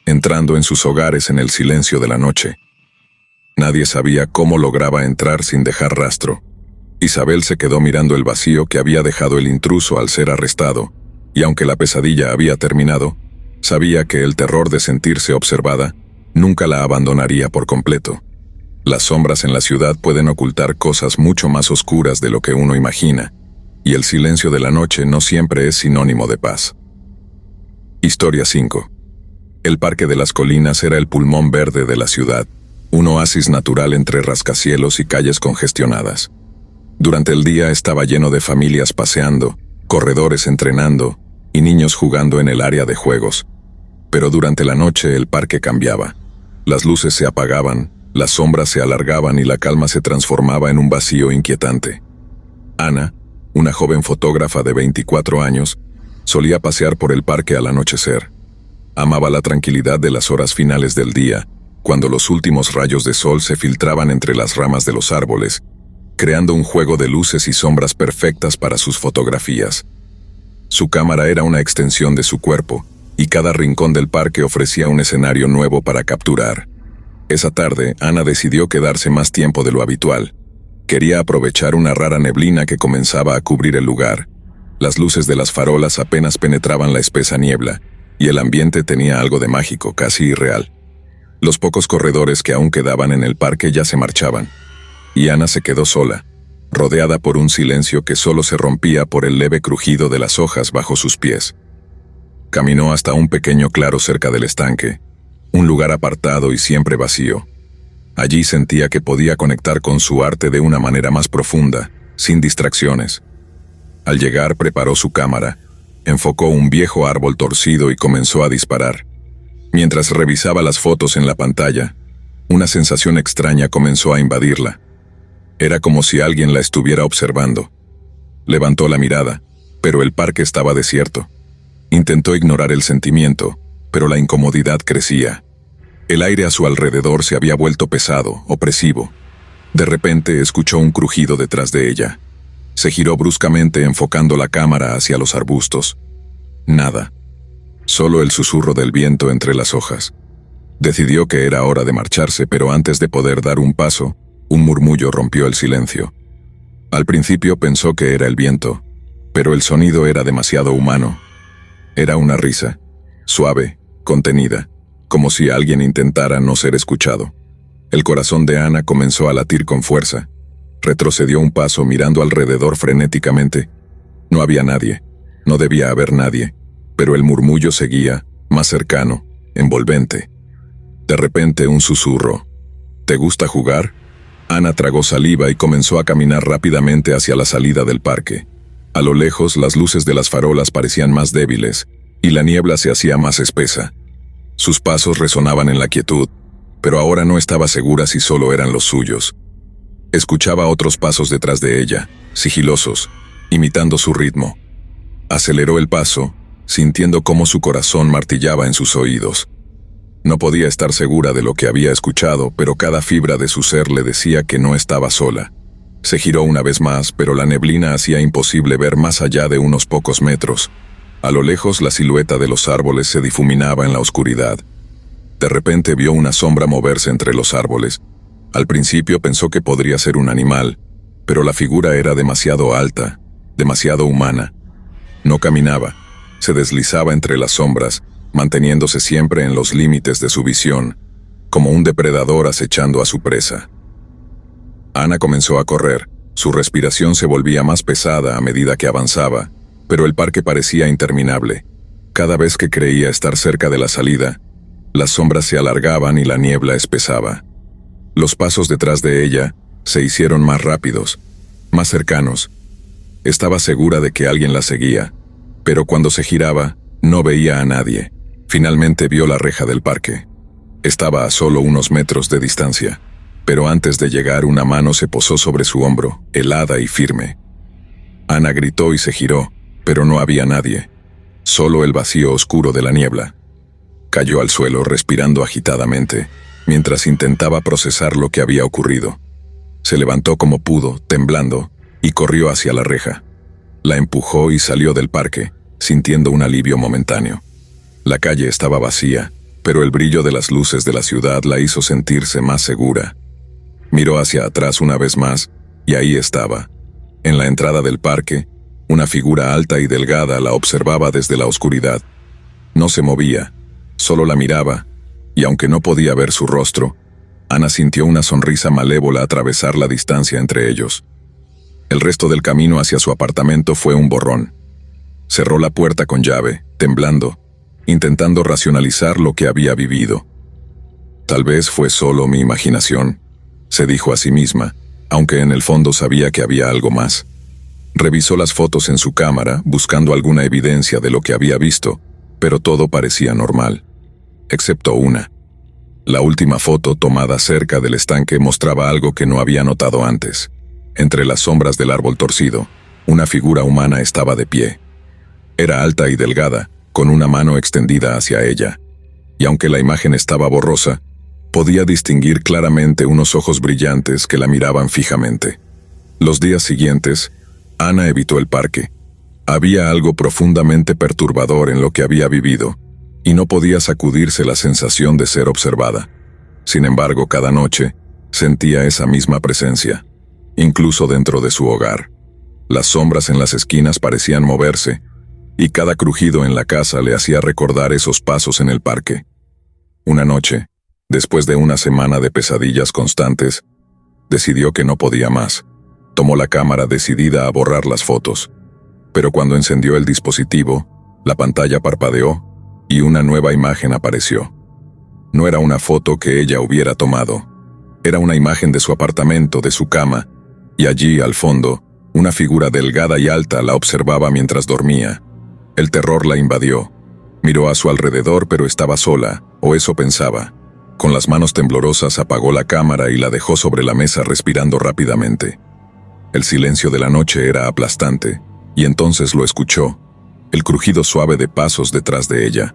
entrando en sus hogares en el silencio de la noche. Nadie sabía cómo lograba entrar sin dejar rastro. Isabel se quedó mirando el vacío que había dejado el intruso al ser arrestado, y aunque la pesadilla había terminado, sabía que el terror de sentirse observada nunca la abandonaría por completo. Las sombras en la ciudad pueden ocultar cosas mucho más oscuras de lo que uno imagina, y el silencio de la noche no siempre es sinónimo de paz. Historia 5. El Parque de las Colinas era el pulmón verde de la ciudad, un oasis natural entre rascacielos y calles congestionadas. Durante el día estaba lleno de familias paseando, corredores entrenando y niños jugando en el área de juegos. Pero durante la noche el parque cambiaba. Las luces se apagaban, las sombras se alargaban y la calma se transformaba en un vacío inquietante. Ana, una joven fotógrafa de 24 años, solía pasear por el parque al anochecer. Amaba la tranquilidad de las horas finales del día, cuando los últimos rayos de sol se filtraban entre las ramas de los árboles, creando un juego de luces y sombras perfectas para sus fotografías. Su cámara era una extensión de su cuerpo, y cada rincón del parque ofrecía un escenario nuevo para capturar. Esa tarde, Ana decidió quedarse más tiempo de lo habitual. Quería aprovechar una rara neblina que comenzaba a cubrir el lugar. Las luces de las farolas apenas penetraban la espesa niebla, y el ambiente tenía algo de mágico, casi irreal. Los pocos corredores que aún quedaban en el parque ya se marchaban, y Ana se quedó sola, rodeada por un silencio que solo se rompía por el leve crujido de las hojas bajo sus pies. Caminó hasta un pequeño claro cerca del estanque, un lugar apartado y siempre vacío. Allí sentía que podía conectar con su arte de una manera más profunda, sin distracciones. Al llegar preparó su cámara, enfocó un viejo árbol torcido y comenzó a disparar. Mientras revisaba las fotos en la pantalla, una sensación extraña comenzó a invadirla. Era como si alguien la estuviera observando. Levantó la mirada, pero el parque estaba desierto. Intentó ignorar el sentimiento, pero la incomodidad crecía. El aire a su alrededor se había vuelto pesado, opresivo. De repente escuchó un crujido detrás de ella. Se giró bruscamente enfocando la cámara hacia los arbustos. Nada. Solo el susurro del viento entre las hojas. Decidió que era hora de marcharse, pero antes de poder dar un paso, un murmullo rompió el silencio. Al principio pensó que era el viento, pero el sonido era demasiado humano. Era una risa, suave, contenida, como si alguien intentara no ser escuchado. El corazón de Ana comenzó a latir con fuerza. Retrocedió un paso mirando alrededor frenéticamente. No había nadie, no debía haber nadie, pero el murmullo seguía, más cercano, envolvente. De repente un susurro. ¿Te gusta jugar? Ana tragó saliva y comenzó a caminar rápidamente hacia la salida del parque. A lo lejos las luces de las farolas parecían más débiles, y la niebla se hacía más espesa. Sus pasos resonaban en la quietud, pero ahora no estaba segura si solo eran los suyos. Escuchaba otros pasos detrás de ella, sigilosos, imitando su ritmo. Aceleró el paso, sintiendo cómo su corazón martillaba en sus oídos. No podía estar segura de lo que había escuchado, pero cada fibra de su ser le decía que no estaba sola. Se giró una vez más, pero la neblina hacía imposible ver más allá de unos pocos metros. A lo lejos la silueta de los árboles se difuminaba en la oscuridad. De repente vio una sombra moverse entre los árboles. Al principio pensó que podría ser un animal, pero la figura era demasiado alta, demasiado humana. No caminaba, se deslizaba entre las sombras, manteniéndose siempre en los límites de su visión, como un depredador acechando a su presa. Ana comenzó a correr, su respiración se volvía más pesada a medida que avanzaba, pero el parque parecía interminable. Cada vez que creía estar cerca de la salida, las sombras se alargaban y la niebla espesaba. Los pasos detrás de ella se hicieron más rápidos, más cercanos. Estaba segura de que alguien la seguía, pero cuando se giraba, no veía a nadie. Finalmente vio la reja del parque. Estaba a solo unos metros de distancia, pero antes de llegar una mano se posó sobre su hombro, helada y firme. Ana gritó y se giró, pero no había nadie, solo el vacío oscuro de la niebla. Cayó al suelo respirando agitadamente, mientras intentaba procesar lo que había ocurrido. Se levantó como pudo, temblando, y corrió hacia la reja. La empujó y salió del parque, sintiendo un alivio momentáneo. La calle estaba vacía, pero el brillo de las luces de la ciudad la hizo sentirse más segura. Miró hacia atrás una vez más, y ahí estaba. En la entrada del parque, una figura alta y delgada la observaba desde la oscuridad. No se movía, solo la miraba, y aunque no podía ver su rostro, Ana sintió una sonrisa malévola atravesar la distancia entre ellos. El resto del camino hacia su apartamento fue un borrón. Cerró la puerta con llave, temblando, intentando racionalizar lo que había vivido. Tal vez fue solo mi imaginación, se dijo a sí misma, aunque en el fondo sabía que había algo más. Revisó las fotos en su cámara, buscando alguna evidencia de lo que había visto, pero todo parecía normal, excepto una. La última foto tomada cerca del estanque mostraba algo que no había notado antes. Entre las sombras del árbol torcido, una figura humana estaba de pie. Era alta y delgada, con una mano extendida hacia ella, y aunque la imagen estaba borrosa, podía distinguir claramente unos ojos brillantes que la miraban fijamente. Los días siguientes, Ana evitó el parque. Había algo profundamente perturbador en lo que había vivido, y no podía sacudirse la sensación de ser observada. Sin embargo, cada noche, sentía esa misma presencia, incluso dentro de su hogar. Las sombras en las esquinas parecían moverse, y cada crujido en la casa le hacía recordar esos pasos en el parque. Una noche, después de una semana de pesadillas constantes, decidió que no podía más. Tomó la cámara decidida a borrar las fotos. Pero cuando encendió el dispositivo, la pantalla parpadeó y una nueva imagen apareció. No era una foto que ella hubiera tomado. Era una imagen de su apartamento, de su cama, y allí, al fondo, una figura delgada y alta la observaba mientras dormía. El terror la invadió. Miró a su alrededor, pero estaba sola, o eso pensaba. Con las manos temblorosas apagó la cámara y la dejó sobre la mesa respirando rápidamente. El silencio de la noche era aplastante, y entonces lo escuchó, el crujido suave de pasos detrás de ella.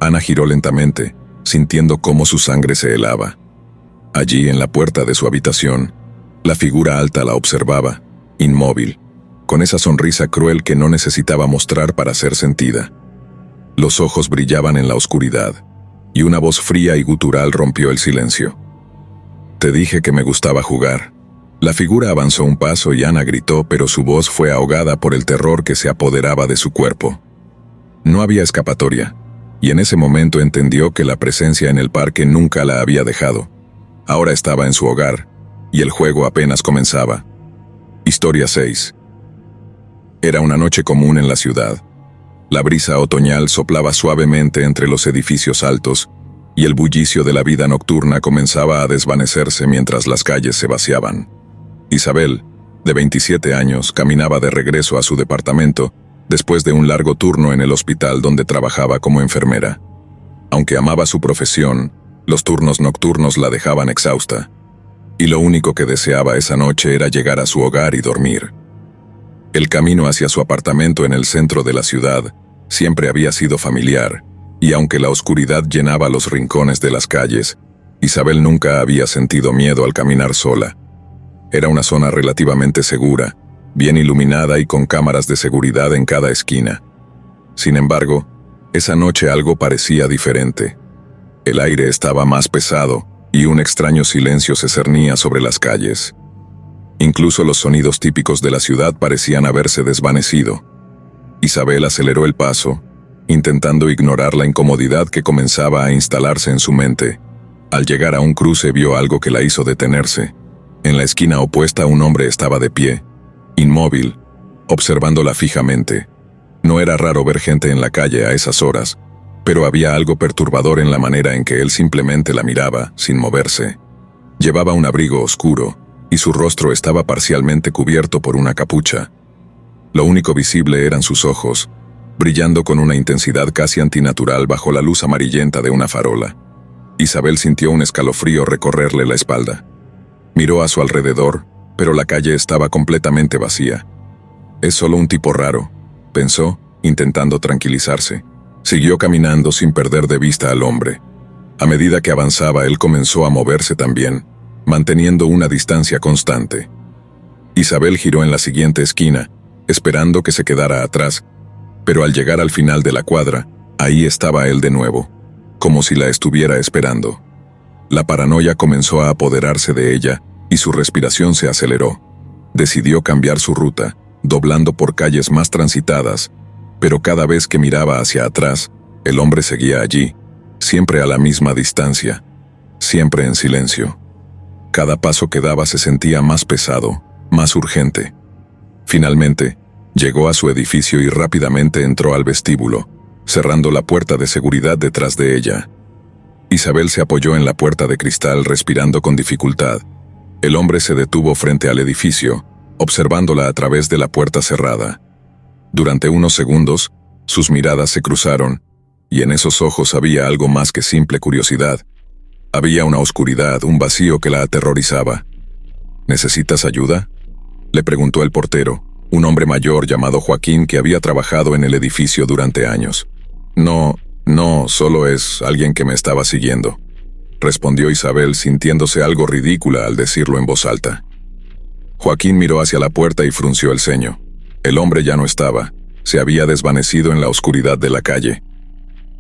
Ana giró lentamente, sintiendo cómo su sangre se helaba. Allí, en la puerta de su habitación, la figura alta la observaba, inmóvil, con esa sonrisa cruel que no necesitaba mostrar para ser sentida. Los ojos brillaban en la oscuridad, y una voz fría y gutural rompió el silencio. «Te dije que me gustaba jugar». La figura avanzó un paso y Ana gritó, pero su voz fue ahogada por el terror que se apoderaba de su cuerpo. No había escapatoria, y en ese momento entendió que la presencia en el parque nunca la había dejado. Ahora estaba en su hogar, y el juego apenas comenzaba. Historia 6. Era una noche común en la ciudad. La brisa otoñal soplaba suavemente entre los edificios altos, y el bullicio de la vida nocturna comenzaba a desvanecerse mientras las calles se vaciaban. Isabel, de 27 años, caminaba de regreso a su departamento después de un largo turno en el hospital donde trabajaba como enfermera. Aunque amaba su profesión, los turnos nocturnos la dejaban exhausta, y lo único que deseaba esa noche era llegar a su hogar y dormir. El camino hacia su apartamento en el centro de la ciudad siempre había sido familiar, y aunque la oscuridad llenaba los rincones de las calles, Isabel nunca había sentido miedo al caminar sola. Era una zona relativamente segura, bien iluminada y con cámaras de seguridad en cada esquina. Sin embargo, esa noche algo parecía diferente. El aire estaba más pesado, y un extraño silencio se cernía sobre las calles. Incluso los sonidos típicos de la ciudad parecían haberse desvanecido. Isabel aceleró el paso, intentando ignorar la incomodidad que comenzaba a instalarse en su mente. Al llegar a un cruce vio algo que la hizo detenerse. En la esquina opuesta un hombre estaba de pie, inmóvil, observándola fijamente. No era raro ver gente en la calle a esas horas, pero había algo perturbador en la manera en que él simplemente la miraba, sin moverse. Llevaba un abrigo oscuro, y su rostro estaba parcialmente cubierto por una capucha. Lo único visible eran sus ojos, brillando con una intensidad casi antinatural bajo la luz amarillenta de una farola. Isabel sintió un escalofrío recorrerle la espalda. Miró a su alrededor, pero la calle estaba completamente vacía. «Es solo un tipo raro», pensó, intentando tranquilizarse. Siguió caminando sin perder de vista al hombre. A medida que avanzaba, él comenzó a moverse también, manteniendo una distancia constante. Isabel giró en la siguiente esquina, esperando que se quedara atrás, pero al llegar al final de la cuadra, ahí estaba él de nuevo, como si la estuviera esperando. La paranoia comenzó a apoderarse de ella y su respiración se aceleró. Decidió cambiar su ruta, doblando por calles más transitadas, pero cada vez que miraba hacia atrás, el hombre seguía allí, siempre a la misma distancia, siempre en silencio. Cada paso que daba se sentía más pesado, más urgente. Finalmente, llegó a su edificio y rápidamente entró al vestíbulo, cerrando la puerta de seguridad detrás de ella. Isabel se apoyó en la puerta de cristal respirando con dificultad. El hombre se detuvo frente al edificio, observándola a través de la puerta cerrada. Durante unos segundos, sus miradas se cruzaron, y en esos ojos había algo más que simple curiosidad. Había una oscuridad, un vacío que la aterrorizaba. ¿Necesitas ayuda?, le preguntó el portero, un hombre mayor llamado Joaquín que había trabajado en el edificio durante años. No, solo es alguien que me estaba siguiendo», respondió Isabel sintiéndose algo ridícula al decirlo en voz alta. Joaquín miró hacia la puerta y frunció el ceño. El hombre ya no estaba, se había desvanecido en la oscuridad de la calle.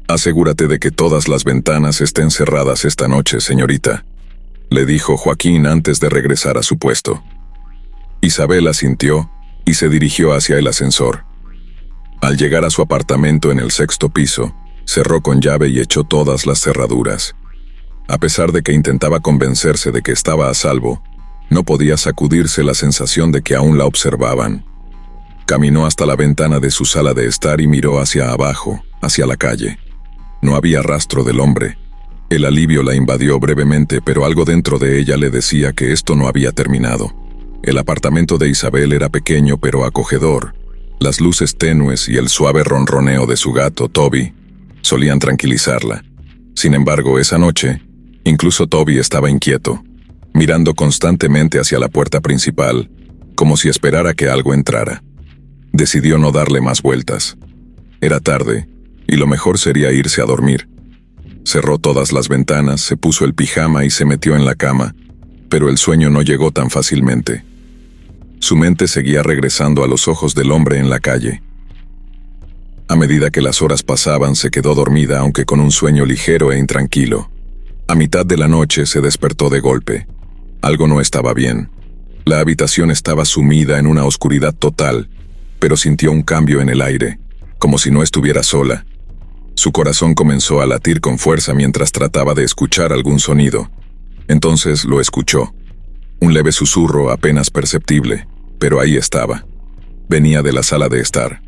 «Asegúrate de que todas las ventanas estén cerradas esta noche, señorita», le dijo Joaquín antes de regresar a su puesto. Isabel asintió y se dirigió hacia el ascensor. Al llegar a su apartamento en el 6º piso, cerró con llave y echó todas las cerraduras. A pesar de que intentaba convencerse de que estaba a salvo, no podía sacudirse la sensación de que aún la observaban. Caminó hasta la ventana de su sala de estar y miró hacia abajo, hacia la calle. No había rastro del hombre. El alivio la invadió brevemente, pero algo dentro de ella le decía que esto no había terminado. El apartamento de Isabel era pequeño pero acogedor. Las luces tenues y el suave ronroneo de su gato, Toby, solían tranquilizarla. Sin embargo, esa noche, incluso Toby estaba inquieto, mirando constantemente hacia la puerta principal, como si esperara que algo entrara. Decidió no darle más vueltas. Era tarde, y lo mejor sería irse a dormir. Cerró todas las ventanas, se puso el pijama y se metió en la cama, pero el sueño no llegó tan fácilmente. Su mente seguía regresando a los ojos del hombre en la calle. A medida que las horas pasaban, se quedó dormida, aunque con un sueño ligero e intranquilo. A mitad de la noche se despertó de golpe. Algo no estaba bien. La habitación estaba sumida en una oscuridad total, pero sintió un cambio en el aire, como si no estuviera sola. Su corazón comenzó a latir con fuerza mientras trataba de escuchar algún sonido. Entonces lo escuchó. Un leve susurro apenas perceptible, pero ahí estaba. Venía de la sala de estar.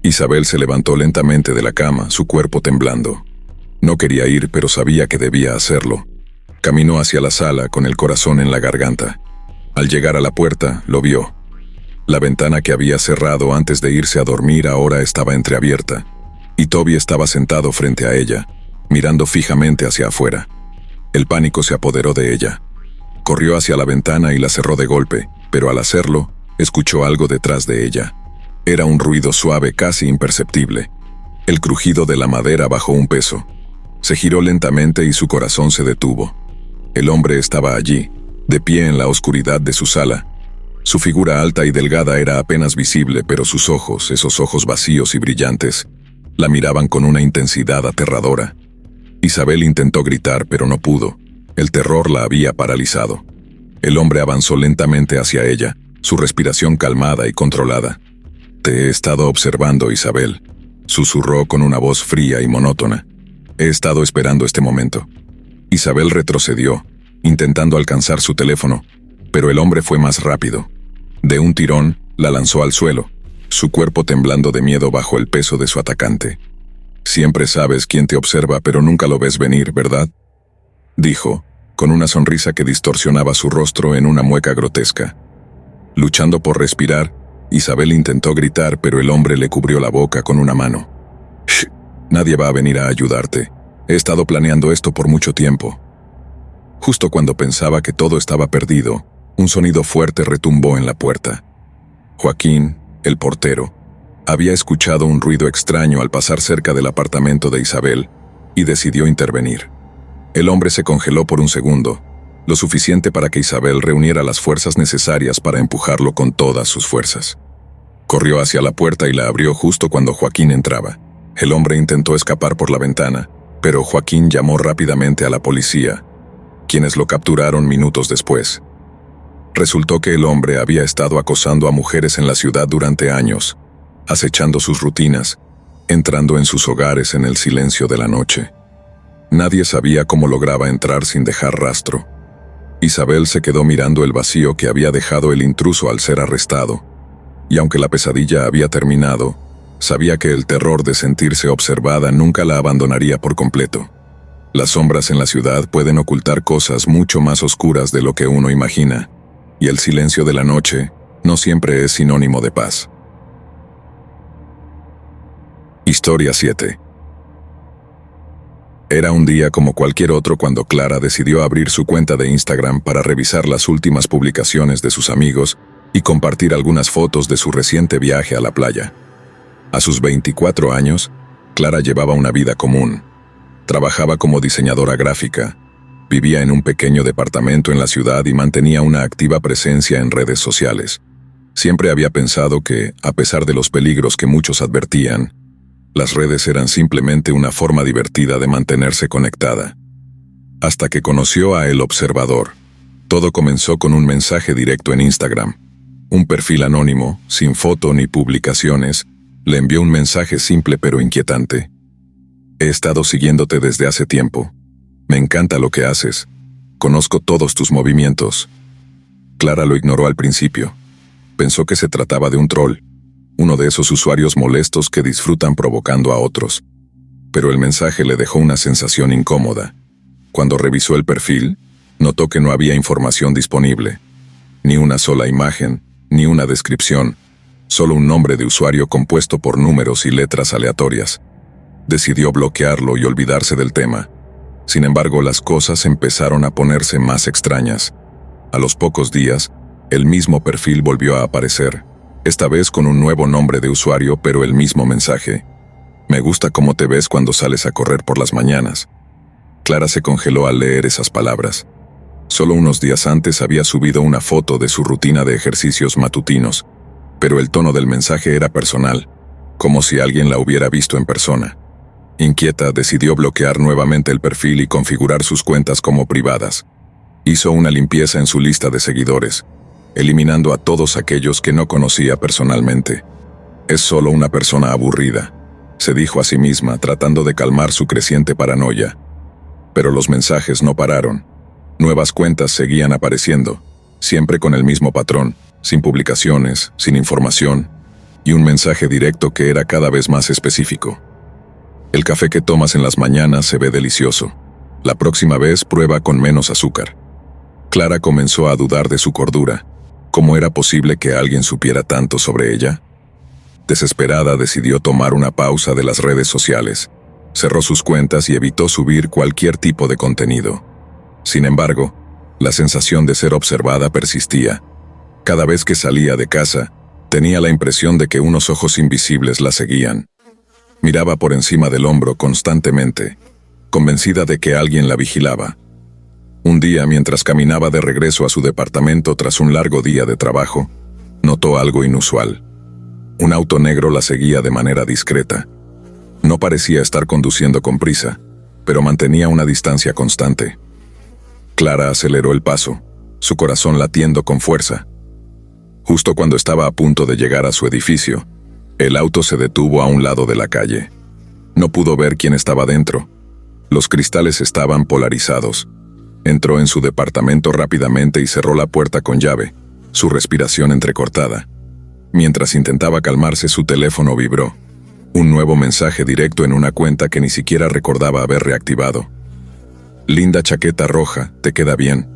Isabel se levantó lentamente de la cama, su cuerpo temblando. No quería ir, pero sabía que debía hacerlo. Caminó hacia la sala con el corazón en la garganta. Al llegar a la puerta, lo vio. La ventana que había cerrado antes de irse a dormir ahora estaba entreabierta, y Toby estaba sentado frente a ella, mirando fijamente hacia afuera. El pánico se apoderó de ella. Corrió hacia la ventana y la cerró de golpe, pero al hacerlo, escuchó algo detrás de ella. Era un ruido suave, casi imperceptible. El crujido de la madera bajo un peso. Se giró lentamente y su corazón se detuvo. El hombre estaba allí, de pie en la oscuridad de su sala. Su figura alta y delgada era apenas visible, pero sus ojos, esos ojos vacíos y brillantes, la miraban con una intensidad aterradora. Isabel intentó gritar, pero no pudo. El terror la había paralizado. El hombre avanzó lentamente hacia ella, su respiración calmada y controlada. «Te he estado observando, Isabel», susurró con una voz fría y monótona. «He estado esperando este momento». Isabel retrocedió, intentando alcanzar su teléfono, pero el hombre fue más rápido. De un tirón, la lanzó al suelo, su cuerpo temblando de miedo bajo el peso de su atacante. «Siempre sabes quién te observa, pero nunca lo ves venir, ¿verdad?», dijo, con una sonrisa que distorsionaba su rostro en una mueca grotesca. Luchando por respirar, Isabel intentó gritar, pero el hombre le cubrió la boca con una mano. «Shh, nadie va a venir a ayudarte. He estado planeando esto por mucho tiempo». Justo cuando pensaba que todo estaba perdido, un sonido fuerte retumbó en la puerta. Joaquín, el portero, había escuchado un ruido extraño al pasar cerca del apartamento de Isabel y decidió intervenir. El hombre se congeló por un segundo, lo suficiente para que Isabel reuniera las fuerzas necesarias para empujarlo con todas sus fuerzas. Corrió hacia la puerta y la abrió justo cuando Joaquín entraba. El hombre intentó escapar por la ventana, pero Joaquín llamó rápidamente a la policía, quienes lo capturaron minutos después. Resultó que el hombre había estado acosando a mujeres en la ciudad durante años, acechando sus rutinas, entrando en sus hogares en el silencio de la noche. Nadie sabía cómo lograba entrar sin dejar rastro. Isabel se quedó mirando el vacío que había dejado el intruso al ser arrestado, y aunque la pesadilla había terminado, sabía que el terror de sentirse observada nunca la abandonaría por completo. Las sombras en la ciudad pueden ocultar cosas mucho más oscuras de lo que uno imagina, y el silencio de la noche no siempre es sinónimo de paz. Historia 7. Era un día como cualquier otro cuando Clara decidió abrir su cuenta de Instagram para revisar las últimas publicaciones de sus amigos y compartir algunas fotos de su reciente viaje a la playa. A sus 24 años, Clara llevaba una vida común. Trabajaba como diseñadora gráfica, vivía en un pequeño departamento en la ciudad y mantenía una activa presencia en redes sociales. Siempre había pensado que, a pesar de los peligros que muchos advertían, las redes eran simplemente una forma divertida de mantenerse conectada. Hasta que conoció a El Observador. Todo comenzó con un mensaje directo en Instagram. Un perfil anónimo, sin foto ni publicaciones, le envió un mensaje simple pero inquietante. He estado siguiéndote desde hace tiempo. Me encanta lo que haces. Conozco todos tus movimientos. Clara lo ignoró al principio. Pensó que se trataba de un troll, uno de esos usuarios molestos que disfrutan provocando a otros. Pero el mensaje le dejó una sensación incómoda. Cuando revisó el perfil, notó que no había información disponible. Ni una sola imagen, ni una descripción, solo un nombre de usuario compuesto por números y letras aleatorias. Decidió bloquearlo y olvidarse del tema. Sin embargo, las cosas empezaron a ponerse más extrañas. A los pocos días, el mismo perfil volvió a aparecer, esta vez con un nuevo nombre de usuario, pero el mismo mensaje. Me gusta cómo te ves cuando sales a correr por las mañanas. Clara se congeló al leer esas palabras. Solo unos días antes había subido una foto de su rutina de ejercicios matutinos, pero el tono del mensaje era personal, como si alguien la hubiera visto en persona. Inquieta, decidió bloquear nuevamente el perfil y configurar sus cuentas como privadas. Hizo una limpieza en su lista de seguidores, eliminando a todos aquellos que no conocía personalmente. Es solo una persona aburrida, se dijo a sí misma, tratando de calmar su creciente paranoia. Pero los mensajes no pararon. Nuevas cuentas seguían apareciendo, siempre con el mismo patrón, sin publicaciones, sin información, y un mensaje directo que era cada vez más específico. El café que tomas en las mañanas se ve delicioso. La próxima vez prueba con menos azúcar. Clara comenzó a dudar de su cordura. ¿Cómo era posible que alguien supiera tanto sobre ella? Desesperada, decidió tomar una pausa de las redes sociales. Cerró sus cuentas y evitó subir cualquier tipo de contenido. Sin embargo, la sensación de ser observada persistía. Cada vez que salía de casa, tenía la impresión de que unos ojos invisibles la seguían. Miraba por encima del hombro constantemente, convencida de que alguien la vigilaba. Un día, mientras caminaba de regreso a su departamento tras un largo día de trabajo, notó algo inusual. Un auto negro la seguía de manera discreta. No parecía estar conduciendo con prisa, pero mantenía una distancia constante. Clara aceleró el paso, su corazón latiendo con fuerza. Justo cuando estaba a punto de llegar a su edificio, el auto se detuvo a un lado de la calle. No pudo ver quién estaba dentro. Los cristales estaban polarizados. Entró en su departamento rápidamente y cerró la puerta con llave, su respiración entrecortada. Mientras intentaba calmarse, su teléfono vibró. Un nuevo mensaje directo en una cuenta que ni siquiera recordaba haber reactivado. Linda chaqueta roja, te queda bien.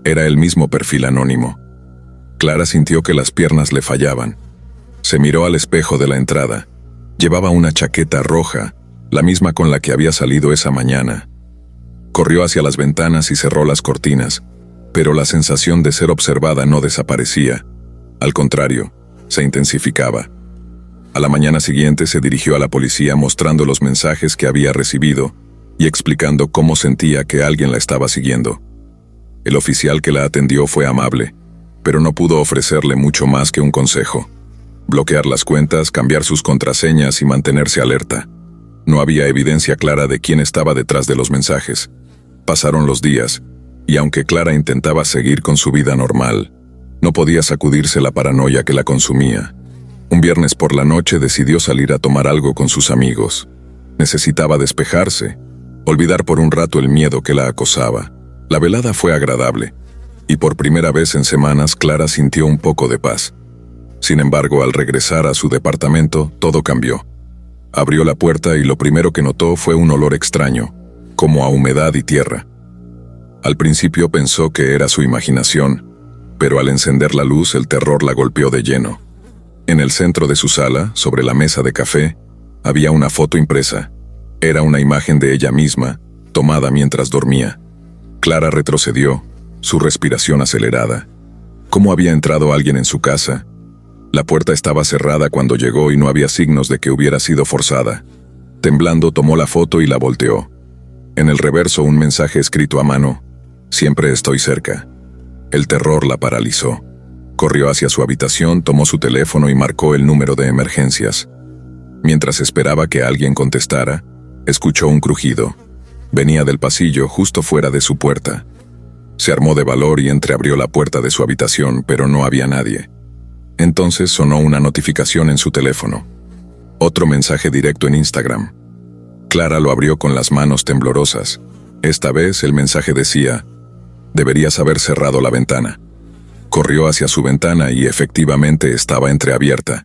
Era el mismo perfil anónimo. Clara sintió que las piernas le fallaban. Se miró al espejo de la entrada. Llevaba una chaqueta roja, la misma con la que había salido esa mañana. Corrió hacia las ventanas y cerró las cortinas, pero la sensación de ser observada no desaparecía. Al contrario, se intensificaba. A la mañana siguiente se dirigió a la policía mostrando los mensajes que había recibido y explicando cómo sentía que alguien la estaba siguiendo. El oficial que la atendió fue amable, pero no pudo ofrecerle mucho más que un consejo: bloquear las cuentas, cambiar sus contraseñas y mantenerse alerta. No había evidencia clara de quién estaba detrás de los mensajes. Pasaron los días, y aunque Clara intentaba seguir con su vida normal, no podía sacudirse la paranoia que la consumía. Un viernes por la noche decidió salir a tomar algo con sus amigos. Necesitaba despejarse, olvidar por un rato el miedo que la acosaba. La velada fue agradable, y por primera vez en semanas Clara sintió un poco de paz. Sin embargo, al regresar a su departamento, todo cambió. Abrió la puerta y lo primero que notó fue un olor extraño, como a humedad y tierra. Al principio pensó que era su imaginación, pero al encender la luz el terror la golpeó de lleno. En el centro de su sala, sobre la mesa de café, había una foto impresa. Era una imagen de ella misma, tomada mientras dormía. Clara retrocedió, su respiración acelerada. ¿Cómo había entrado alguien en su casa? La puerta estaba cerrada cuando llegó y no había signos de que hubiera sido forzada. Temblando tomó la foto y la volteó. En el reverso un mensaje escrito a mano: «Siempre estoy cerca». El terror la paralizó. Corrió hacia su habitación, tomó su teléfono y marcó el número de emergencias. Mientras esperaba que alguien contestara, escuchó un crujido. Venía del pasillo, justo fuera de su puerta. Se armó de valor y entreabrió la puerta de su habitación, pero no había nadie. Entonces sonó una notificación en su teléfono. Otro mensaje directo en Instagram. Clara lo abrió con las manos temblorosas. Esta vez el mensaje decía: «Deberías haber cerrado la ventana». Corrió hacia su ventana y efectivamente estaba entreabierta.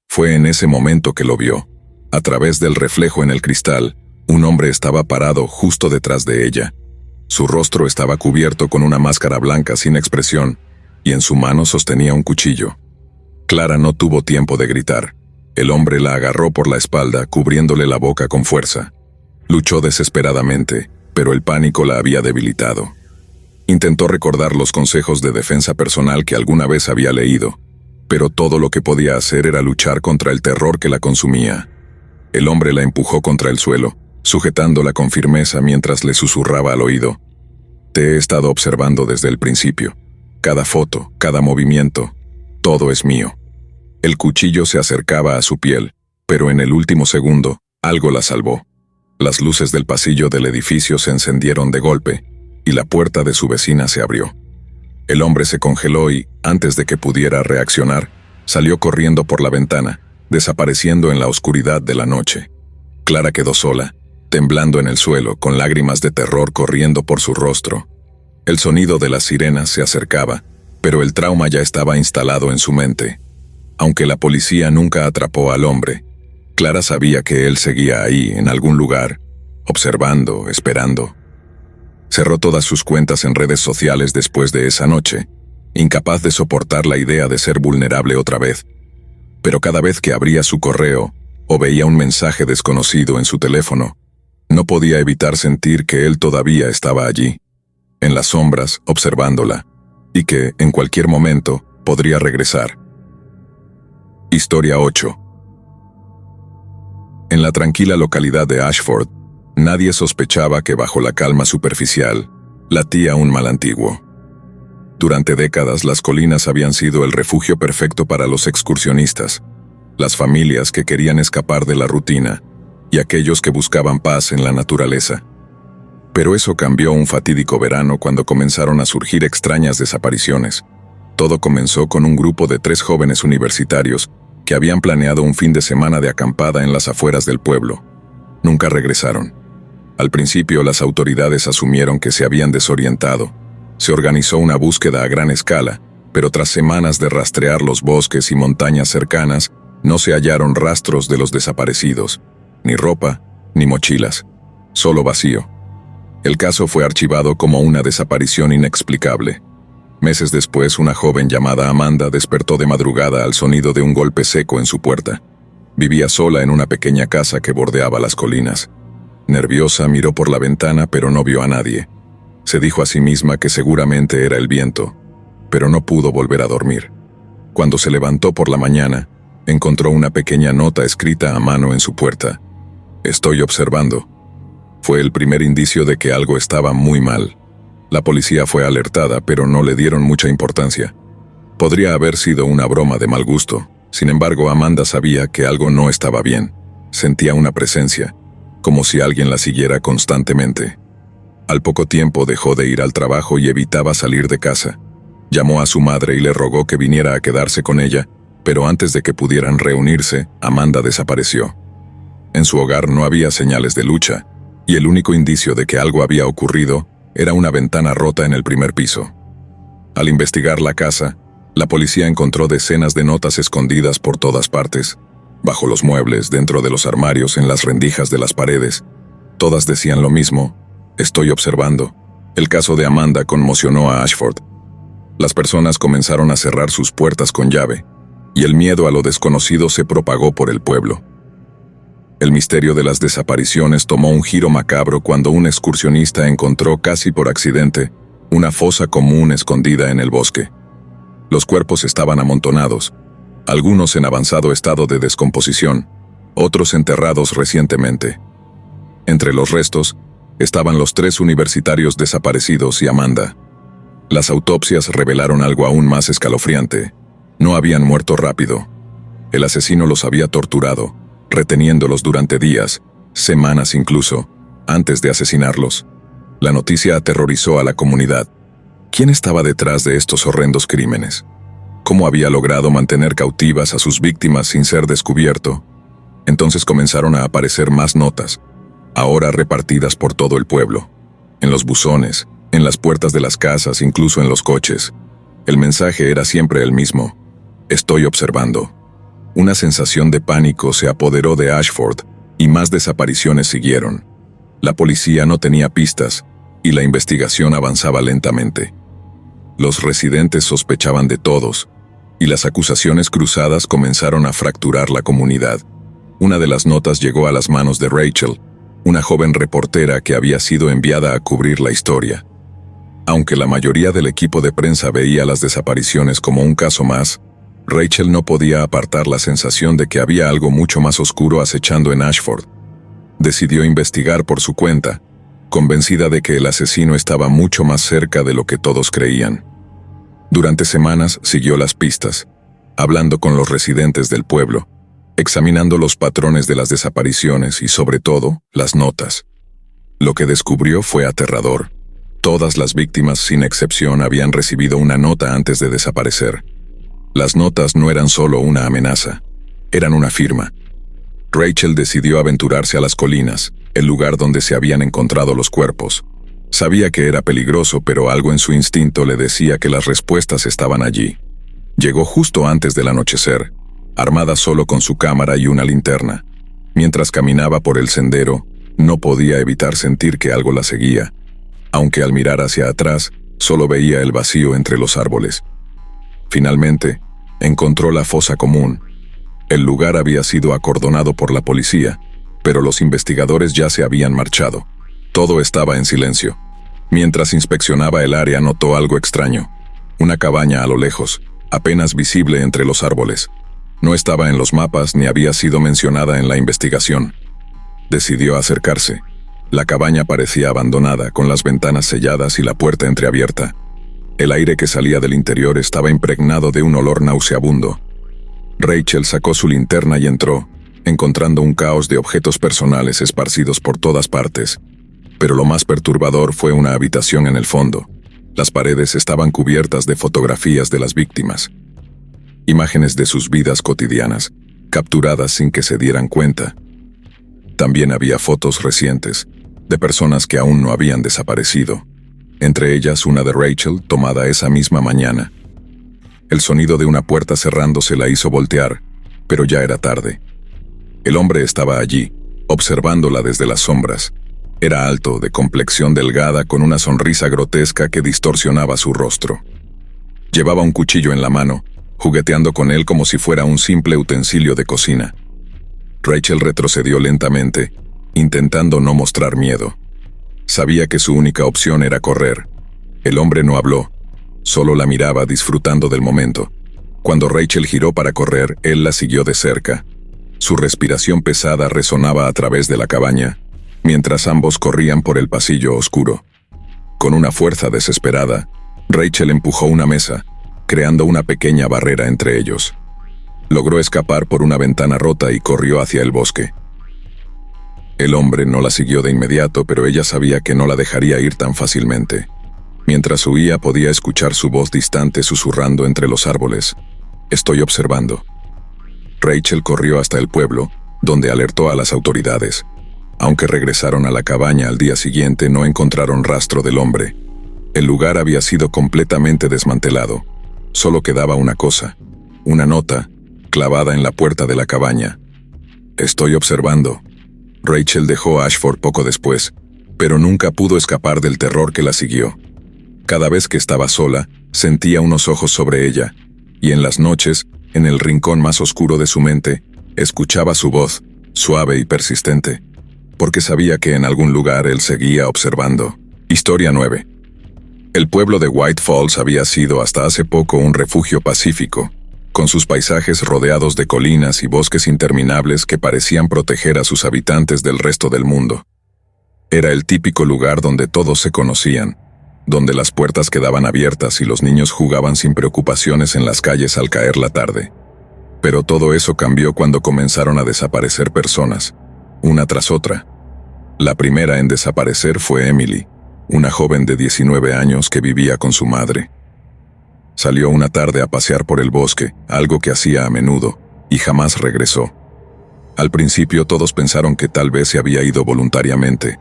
Fue en ese momento que lo vio. A través del reflejo en el cristal, un hombre estaba parado justo detrás de ella. Su rostro estaba cubierto con una máscara blanca sin expresión, y en su mano sostenía un cuchillo. Clara no tuvo tiempo de gritar. El hombre la agarró por la espalda, cubriéndole la boca con fuerza. Luchó desesperadamente, pero el pánico la había debilitado. Intentó recordar los consejos de defensa personal que alguna vez había leído, pero todo lo que podía hacer era luchar contra el terror que la consumía. El hombre la empujó contra el suelo, sujetándola con firmeza mientras le susurraba al oído: «Te he estado observando desde el principio. Cada foto, cada movimiento, todo es mío». El cuchillo se acercaba a su piel, pero en el último segundo, algo la salvó. Las luces del pasillo del edificio se encendieron de golpe, y la puerta de su vecina se abrió. El hombre se congeló y, antes de que pudiera reaccionar, salió corriendo por la ventana, desapareciendo en la oscuridad de la noche. Clara quedó sola, temblando en el suelo, con lágrimas de terror corriendo por su rostro. El sonido de las sirenas se acercaba, pero el trauma ya estaba instalado en su mente. Aunque la policía nunca atrapó al hombre, Clara sabía que él seguía ahí, en algún lugar, observando, esperando. Cerró todas sus cuentas en redes sociales después de esa noche, incapaz de soportar la idea de ser vulnerable otra vez. Pero cada vez que abría su correo o veía un mensaje desconocido en su teléfono, no podía evitar sentir que él todavía estaba allí, en las sombras, observándola, y que, en cualquier momento, podría regresar. Historia 8. En la tranquila localidad de Ashford, nadie sospechaba que bajo la calma superficial latía un mal antiguo. Durante décadas las colinas habían sido el refugio perfecto para los excursionistas, las familias que querían escapar de la rutina y aquellos que buscaban paz en la naturaleza. Pero eso cambió un fatídico verano cuando comenzaron a surgir extrañas desapariciones. Todo comenzó con un grupo de 3 jóvenes universitarios que habían planeado un fin de semana de acampada en las afueras del pueblo. Nunca regresaron. Al principio las autoridades asumieron que se habían desorientado. Se organizó una búsqueda a gran escala, pero tras semanas de rastrear los bosques y montañas cercanas, no se hallaron rastros de los desaparecidos, ni ropa, ni mochilas, solo vacío. El caso fue archivado como una desaparición inexplicable. Meses después, una joven llamada Amanda despertó de madrugada al sonido de un golpe seco en su puerta. Vivía sola en una pequeña casa que bordeaba las colinas. Nerviosa, miró por la ventana, pero no vio a nadie. Se dijo a sí misma que seguramente era el viento, pero no pudo volver a dormir. Cuando se levantó por la mañana, encontró una pequeña nota escrita a mano en su puerta. «Estoy observando». Fue el primer indicio de que algo estaba muy mal. La policía fue alertada, pero no le dieron mucha importancia. Podría haber sido una broma de mal gusto. Sin embargo, Amanda sabía que algo no estaba bien. Sentía una presencia, como si alguien la siguiera constantemente. Al poco tiempo dejó de ir al trabajo y evitaba salir de casa. Llamó a su madre y le rogó que viniera a quedarse con ella, pero antes de que pudieran reunirse, Amanda desapareció. En su hogar no había señales de lucha, y el único indicio de que algo había ocurrido era una ventana rota en el primer piso. Al investigar la casa, la policía encontró decenas de notas escondidas por todas partes, bajo los muebles, dentro de los armarios, en las rendijas de las paredes. Todas decían lo mismo: «Estoy observando». El caso de Amanda conmocionó a Ashford. Las personas comenzaron a cerrar sus puertas con llave, y el miedo a lo desconocido se propagó por el pueblo. El misterio de las desapariciones tomó un giro macabro cuando un excursionista encontró, casi por accidente, una fosa común escondida en el bosque. Los cuerpos estaban amontonados, algunos en avanzado estado de descomposición, otros enterrados recientemente. Entre los restos estaban los 3 universitarios desaparecidos y Amanda. Las autopsias revelaron algo aún más escalofriante. No habían muerto rápido. El asesino los había torturado, reteniéndolos durante días, semanas incluso, antes de asesinarlos. La noticia aterrorizó a la comunidad. ¿Quién estaba detrás de estos horrendos crímenes? ¿Cómo había logrado mantener cautivas a sus víctimas sin ser descubierto? Entonces comenzaron a aparecer más notas, ahora repartidas por todo el pueblo, en los buzones, en las puertas de las casas, incluso en los coches. El mensaje era siempre el mismo: «Estoy observando». Una sensación de pánico se apoderó de Ashford, y más desapariciones siguieron. La policía no tenía pistas, y la investigación avanzaba lentamente. Los residentes sospechaban de todos, y las acusaciones cruzadas comenzaron a fracturar la comunidad. Una de las notas llegó a las manos de Rachel, una joven reportera que había sido enviada a cubrir la historia. Aunque la mayoría del equipo de prensa veía las desapariciones como un caso más, Rachel no podía apartar la sensación de que había algo mucho más oscuro acechando en Ashford. Decidió investigar por su cuenta, convencida de que el asesino estaba mucho más cerca de lo que todos creían. Durante semanas siguió las pistas, hablando con los residentes del pueblo, examinando los patrones de las desapariciones y, sobre todo, las notas. Lo que descubrió fue aterrador. Todas las víctimas, sin excepción, habían recibido una nota antes de desaparecer. Las notas no eran solo una amenaza, eran una firma. Rachel decidió aventurarse a las colinas, el lugar donde se habían encontrado los cuerpos. Sabía que era peligroso, pero algo en su instinto le decía que las respuestas estaban allí. Llegó justo antes del anochecer, armada solo con su cámara y una linterna. Mientras caminaba por el sendero, no podía evitar sentir que algo la seguía, aunque al mirar hacia atrás, solo veía el vacío entre los árboles. Finalmente, encontró la fosa común. El lugar había sido acordonado por la policía, pero los investigadores ya se habían marchado. Todo estaba en silencio. Mientras inspeccionaba el área, notó algo extraño. Una cabaña a lo lejos, apenas visible entre los árboles. No estaba en los mapas ni había sido mencionada en la investigación. Decidió acercarse. La cabaña parecía abandonada, con las ventanas selladas y la puerta entreabierta. El aire que salía del interior estaba impregnado de un olor nauseabundo. Rachel sacó su linterna y entró, encontrando un caos de objetos personales esparcidos por todas partes. Pero lo más perturbador fue una habitación en el fondo. Las paredes estaban cubiertas de fotografías de las víctimas. Imágenes de sus vidas cotidianas, capturadas sin que se dieran cuenta. También había fotos recientes, de personas que aún no habían desaparecido. Entre ellas una de Rachel, tomada esa misma mañana. El sonido de una puerta cerrándose la hizo voltear, pero ya era tarde. El hombre estaba allí, observándola desde las sombras. Era alto, de complexión delgada, con una sonrisa grotesca que distorsionaba su rostro. Llevaba un cuchillo en la mano, jugueteando con él como si fuera un simple utensilio de cocina. Rachel retrocedió lentamente, intentando no mostrar miedo. Sabía que su única opción era correr. El hombre no habló, solo la miraba disfrutando del momento. Cuando Rachel giró para correr, él la siguió de cerca. Su respiración pesada resonaba a través de la cabaña, mientras ambos corrían por el pasillo oscuro. Con una fuerza desesperada, Rachel empujó una mesa, creando una pequeña barrera entre ellos. Logró escapar por una ventana rota y corrió hacia el bosque. El hombre no la siguió de inmediato, pero ella sabía que no la dejaría ir tan fácilmente. Mientras huía, podía escuchar su voz distante susurrando entre los árboles. «Estoy observando». Rachel corrió hasta el pueblo, donde alertó a las autoridades. Aunque regresaron a la cabaña al día siguiente, no encontraron rastro del hombre. El lugar había sido completamente desmantelado. Solo quedaba una cosa, una nota, clavada en la puerta de la cabaña. «Estoy observando». Rachel dejó a Ashford poco después, pero nunca pudo escapar del terror que la siguió. Cada vez que estaba sola, sentía unos ojos sobre ella, y en las noches, en el rincón más oscuro de su mente, escuchaba su voz, suave y persistente, porque sabía que en algún lugar él seguía observando. Historia 9. El pueblo de White Falls había sido hasta hace poco un refugio pacífico, con sus paisajes rodeados de colinas y bosques interminables que parecían proteger a sus habitantes del resto del mundo. Era el típico lugar donde todos se conocían, donde las puertas quedaban abiertas y los niños jugaban sin preocupaciones en las calles al caer la tarde. Pero todo eso cambió cuando comenzaron a desaparecer personas, una tras otra. La primera en desaparecer fue Emily, una joven de 19 años que vivía con su madre. Salió una tarde a pasear por el bosque, algo que hacía a menudo, y jamás regresó. Al principio todos pensaron que tal vez se había ido voluntariamente,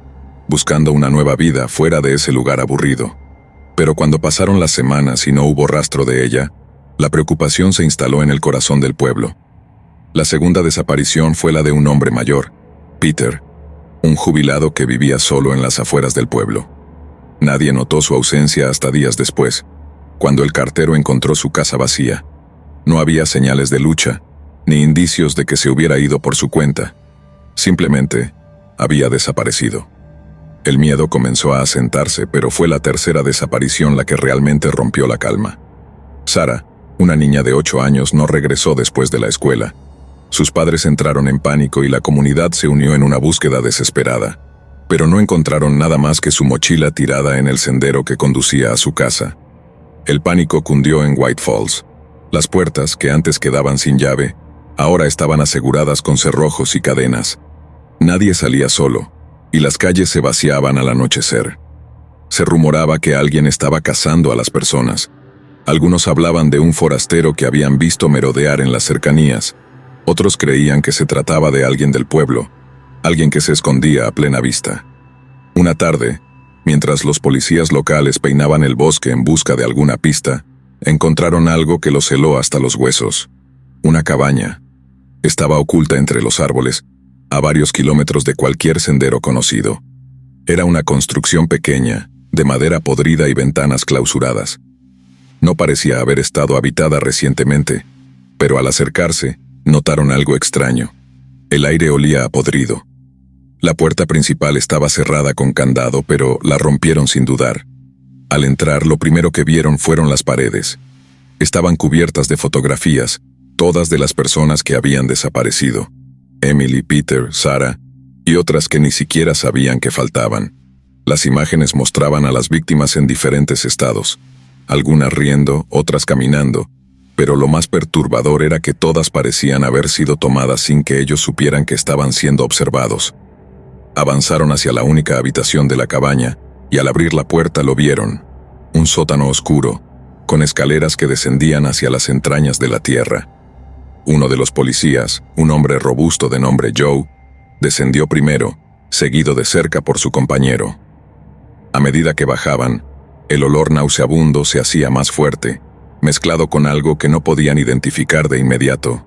buscando una nueva vida fuera de ese lugar aburrido. Pero cuando pasaron las semanas y no hubo rastro de ella, la preocupación se instaló en el corazón del pueblo. La segunda desaparición fue la de un hombre mayor, Peter, un jubilado que vivía solo en las afueras del pueblo. Nadie notó su ausencia hasta días después, cuando el cartero encontró su casa vacía. No había señales de lucha, ni indicios de que se hubiera ido por su cuenta. Simplemente había desaparecido. El miedo comenzó a asentarse, pero fue la tercera desaparición la que realmente rompió la calma. Sarah, una niña de 8 años, no regresó después de la escuela. Sus padres entraron en pánico y la comunidad se unió en una búsqueda desesperada, pero no encontraron nada más que su mochila tirada en el sendero que conducía a su casa. El pánico cundió en White Falls. Las puertas, que antes quedaban sin llave, ahora estaban aseguradas con cerrojos y cadenas. Nadie salía solo, y las calles se vaciaban al anochecer. Se rumoraba que alguien estaba cazando a las personas. Algunos hablaban de un forastero que habían visto merodear en las cercanías. Otros creían que se trataba de alguien del pueblo, alguien que se escondía a plena vista. Una tarde, mientras los policías locales peinaban el bosque en busca de alguna pista, encontraron algo que los heló hasta los huesos. Una cabaña. Estaba oculta entre los árboles, a varios kilómetros de cualquier sendero conocido. Era una construcción pequeña, de madera podrida y ventanas clausuradas. No parecía haber estado habitada recientemente, pero al acercarse, notaron algo extraño. El aire olía a podrido. La puerta principal estaba cerrada con candado, pero la rompieron sin dudar. Al entrar, lo primero que vieron fueron las paredes. Estaban cubiertas de fotografías, todas de las personas que habían desaparecido. Emily, Peter, Sarah, y otras que ni siquiera sabían que faltaban. Las imágenes mostraban a las víctimas en diferentes estados, algunas riendo, otras caminando, pero lo más perturbador era que todas parecían haber sido tomadas sin que ellos supieran que estaban siendo observados. Avanzaron hacia la única habitación de la cabaña, y al abrir la puerta lo vieron. Un sótano oscuro, con escaleras que descendían hacia las entrañas de la tierra. Uno de los policías, un hombre robusto de nombre Joe, descendió primero, seguido de cerca por su compañero. A medida que bajaban, el olor nauseabundo se hacía más fuerte, mezclado con algo que no podían identificar de inmediato.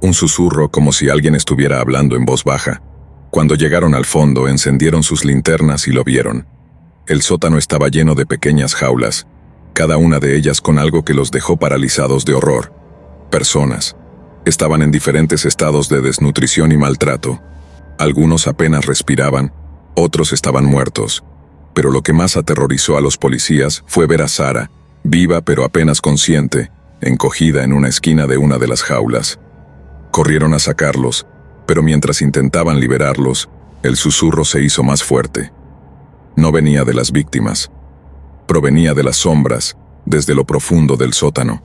Un susurro como si alguien estuviera hablando en voz baja. Cuando llegaron al fondo, encendieron sus linternas y lo vieron. El sótano estaba lleno de pequeñas jaulas, cada una de ellas con algo que los dejó paralizados de horror. Personas. Estaban en diferentes estados de desnutrición y maltrato. Algunos apenas respiraban, otros estaban muertos. Pero lo que más aterrorizó a los policías fue ver a Sarah, viva pero apenas consciente, encogida en una esquina de una de las jaulas. Corrieron a sacarlos, pero mientras intentaban liberarlos, el susurro se hizo más fuerte. No venía de las víctimas. Provenía de las sombras, desde lo profundo del sótano.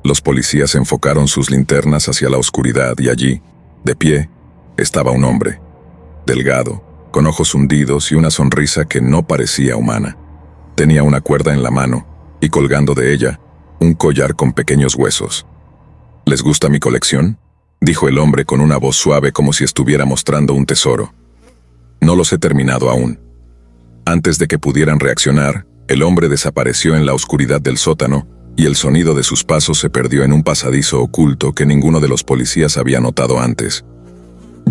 Los policías enfocaron sus linternas hacia la oscuridad y allí, de pie, estaba un hombre. Delgado, con ojos hundidos y una sonrisa que no parecía humana. Tenía una cuerda en la mano, y colgando de ella, un collar con pequeños huesos. ¿Les gusta mi colección?, dijo el hombre con una voz suave como si estuviera mostrando un tesoro. No los he terminado aún. Antes de que pudieran reaccionar, el hombre desapareció en la oscuridad del sótano y el sonido de sus pasos se perdió en un pasadizo oculto que ninguno de los policías había notado antes.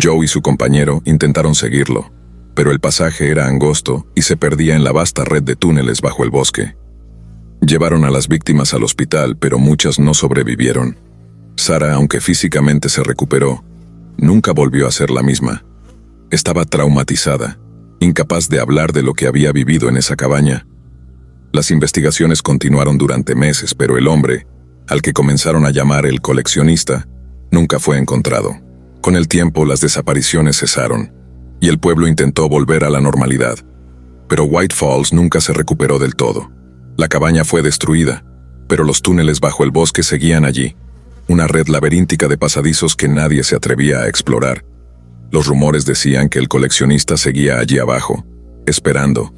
Joe y su compañero intentaron seguirlo, pero el pasaje era angosto y se perdía en la vasta red de túneles bajo el bosque. Llevaron a las víctimas al hospital, pero muchas no sobrevivieron. Sarah, aunque físicamente se recuperó, nunca volvió a ser la misma. Estaba traumatizada, incapaz de hablar de lo que había vivido en esa cabaña. Las investigaciones continuaron durante meses, pero el hombre, al que comenzaron a llamar el coleccionista, nunca fue encontrado. Con el tiempo, las desapariciones cesaron, y el pueblo intentó volver a la normalidad. Pero White Falls nunca se recuperó del todo. La cabaña fue destruida, pero los túneles bajo el bosque seguían allí, una red laberíntica de pasadizos que nadie se atrevía a explorar. Los rumores decían que el coleccionista seguía allí abajo, esperando,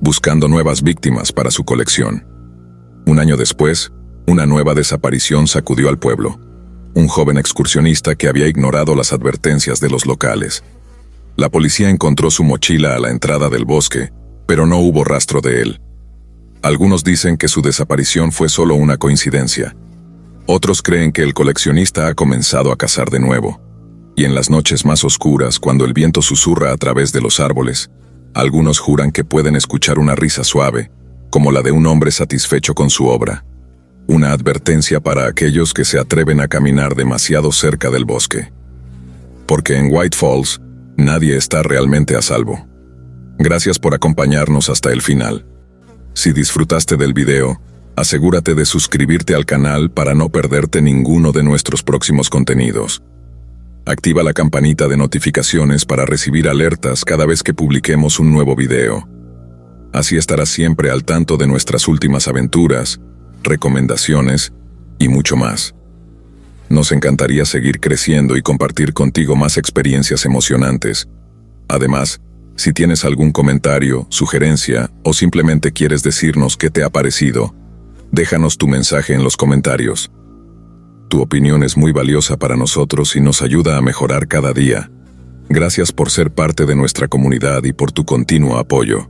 buscando nuevas víctimas para su colección. Un año después, una nueva desaparición sacudió al pueblo. Un joven excursionista que había ignorado las advertencias de los locales. La policía encontró su mochila a la entrada del bosque, pero no hubo rastro de él. Algunos dicen que su desaparición fue solo una coincidencia. Otros creen que el coleccionista ha comenzado a cazar de nuevo. Y en las noches más oscuras, cuando el viento susurra a través de los árboles, algunos juran que pueden escuchar una risa suave, como la de un hombre satisfecho con su obra. Una advertencia para aquellos que se atreven a caminar demasiado cerca del bosque. Porque en White Falls, nadie está realmente a salvo. Gracias por acompañarnos hasta el final. Si disfrutaste del video, asegúrate de suscribirte al canal para no perderte ninguno de nuestros próximos contenidos. Activa la campanita de notificaciones para recibir alertas cada vez que publiquemos un nuevo video. Así estarás siempre al tanto de nuestras últimas aventuras, recomendaciones y mucho más. Nos encantaría seguir creciendo y compartir contigo más experiencias emocionantes. Además, si tienes algún comentario, sugerencia o simplemente quieres decirnos qué te ha parecido, déjanos tu mensaje en los comentarios. Tu opinión es muy valiosa para nosotros y nos ayuda a mejorar cada día. Gracias por ser parte de nuestra comunidad y por tu continuo apoyo.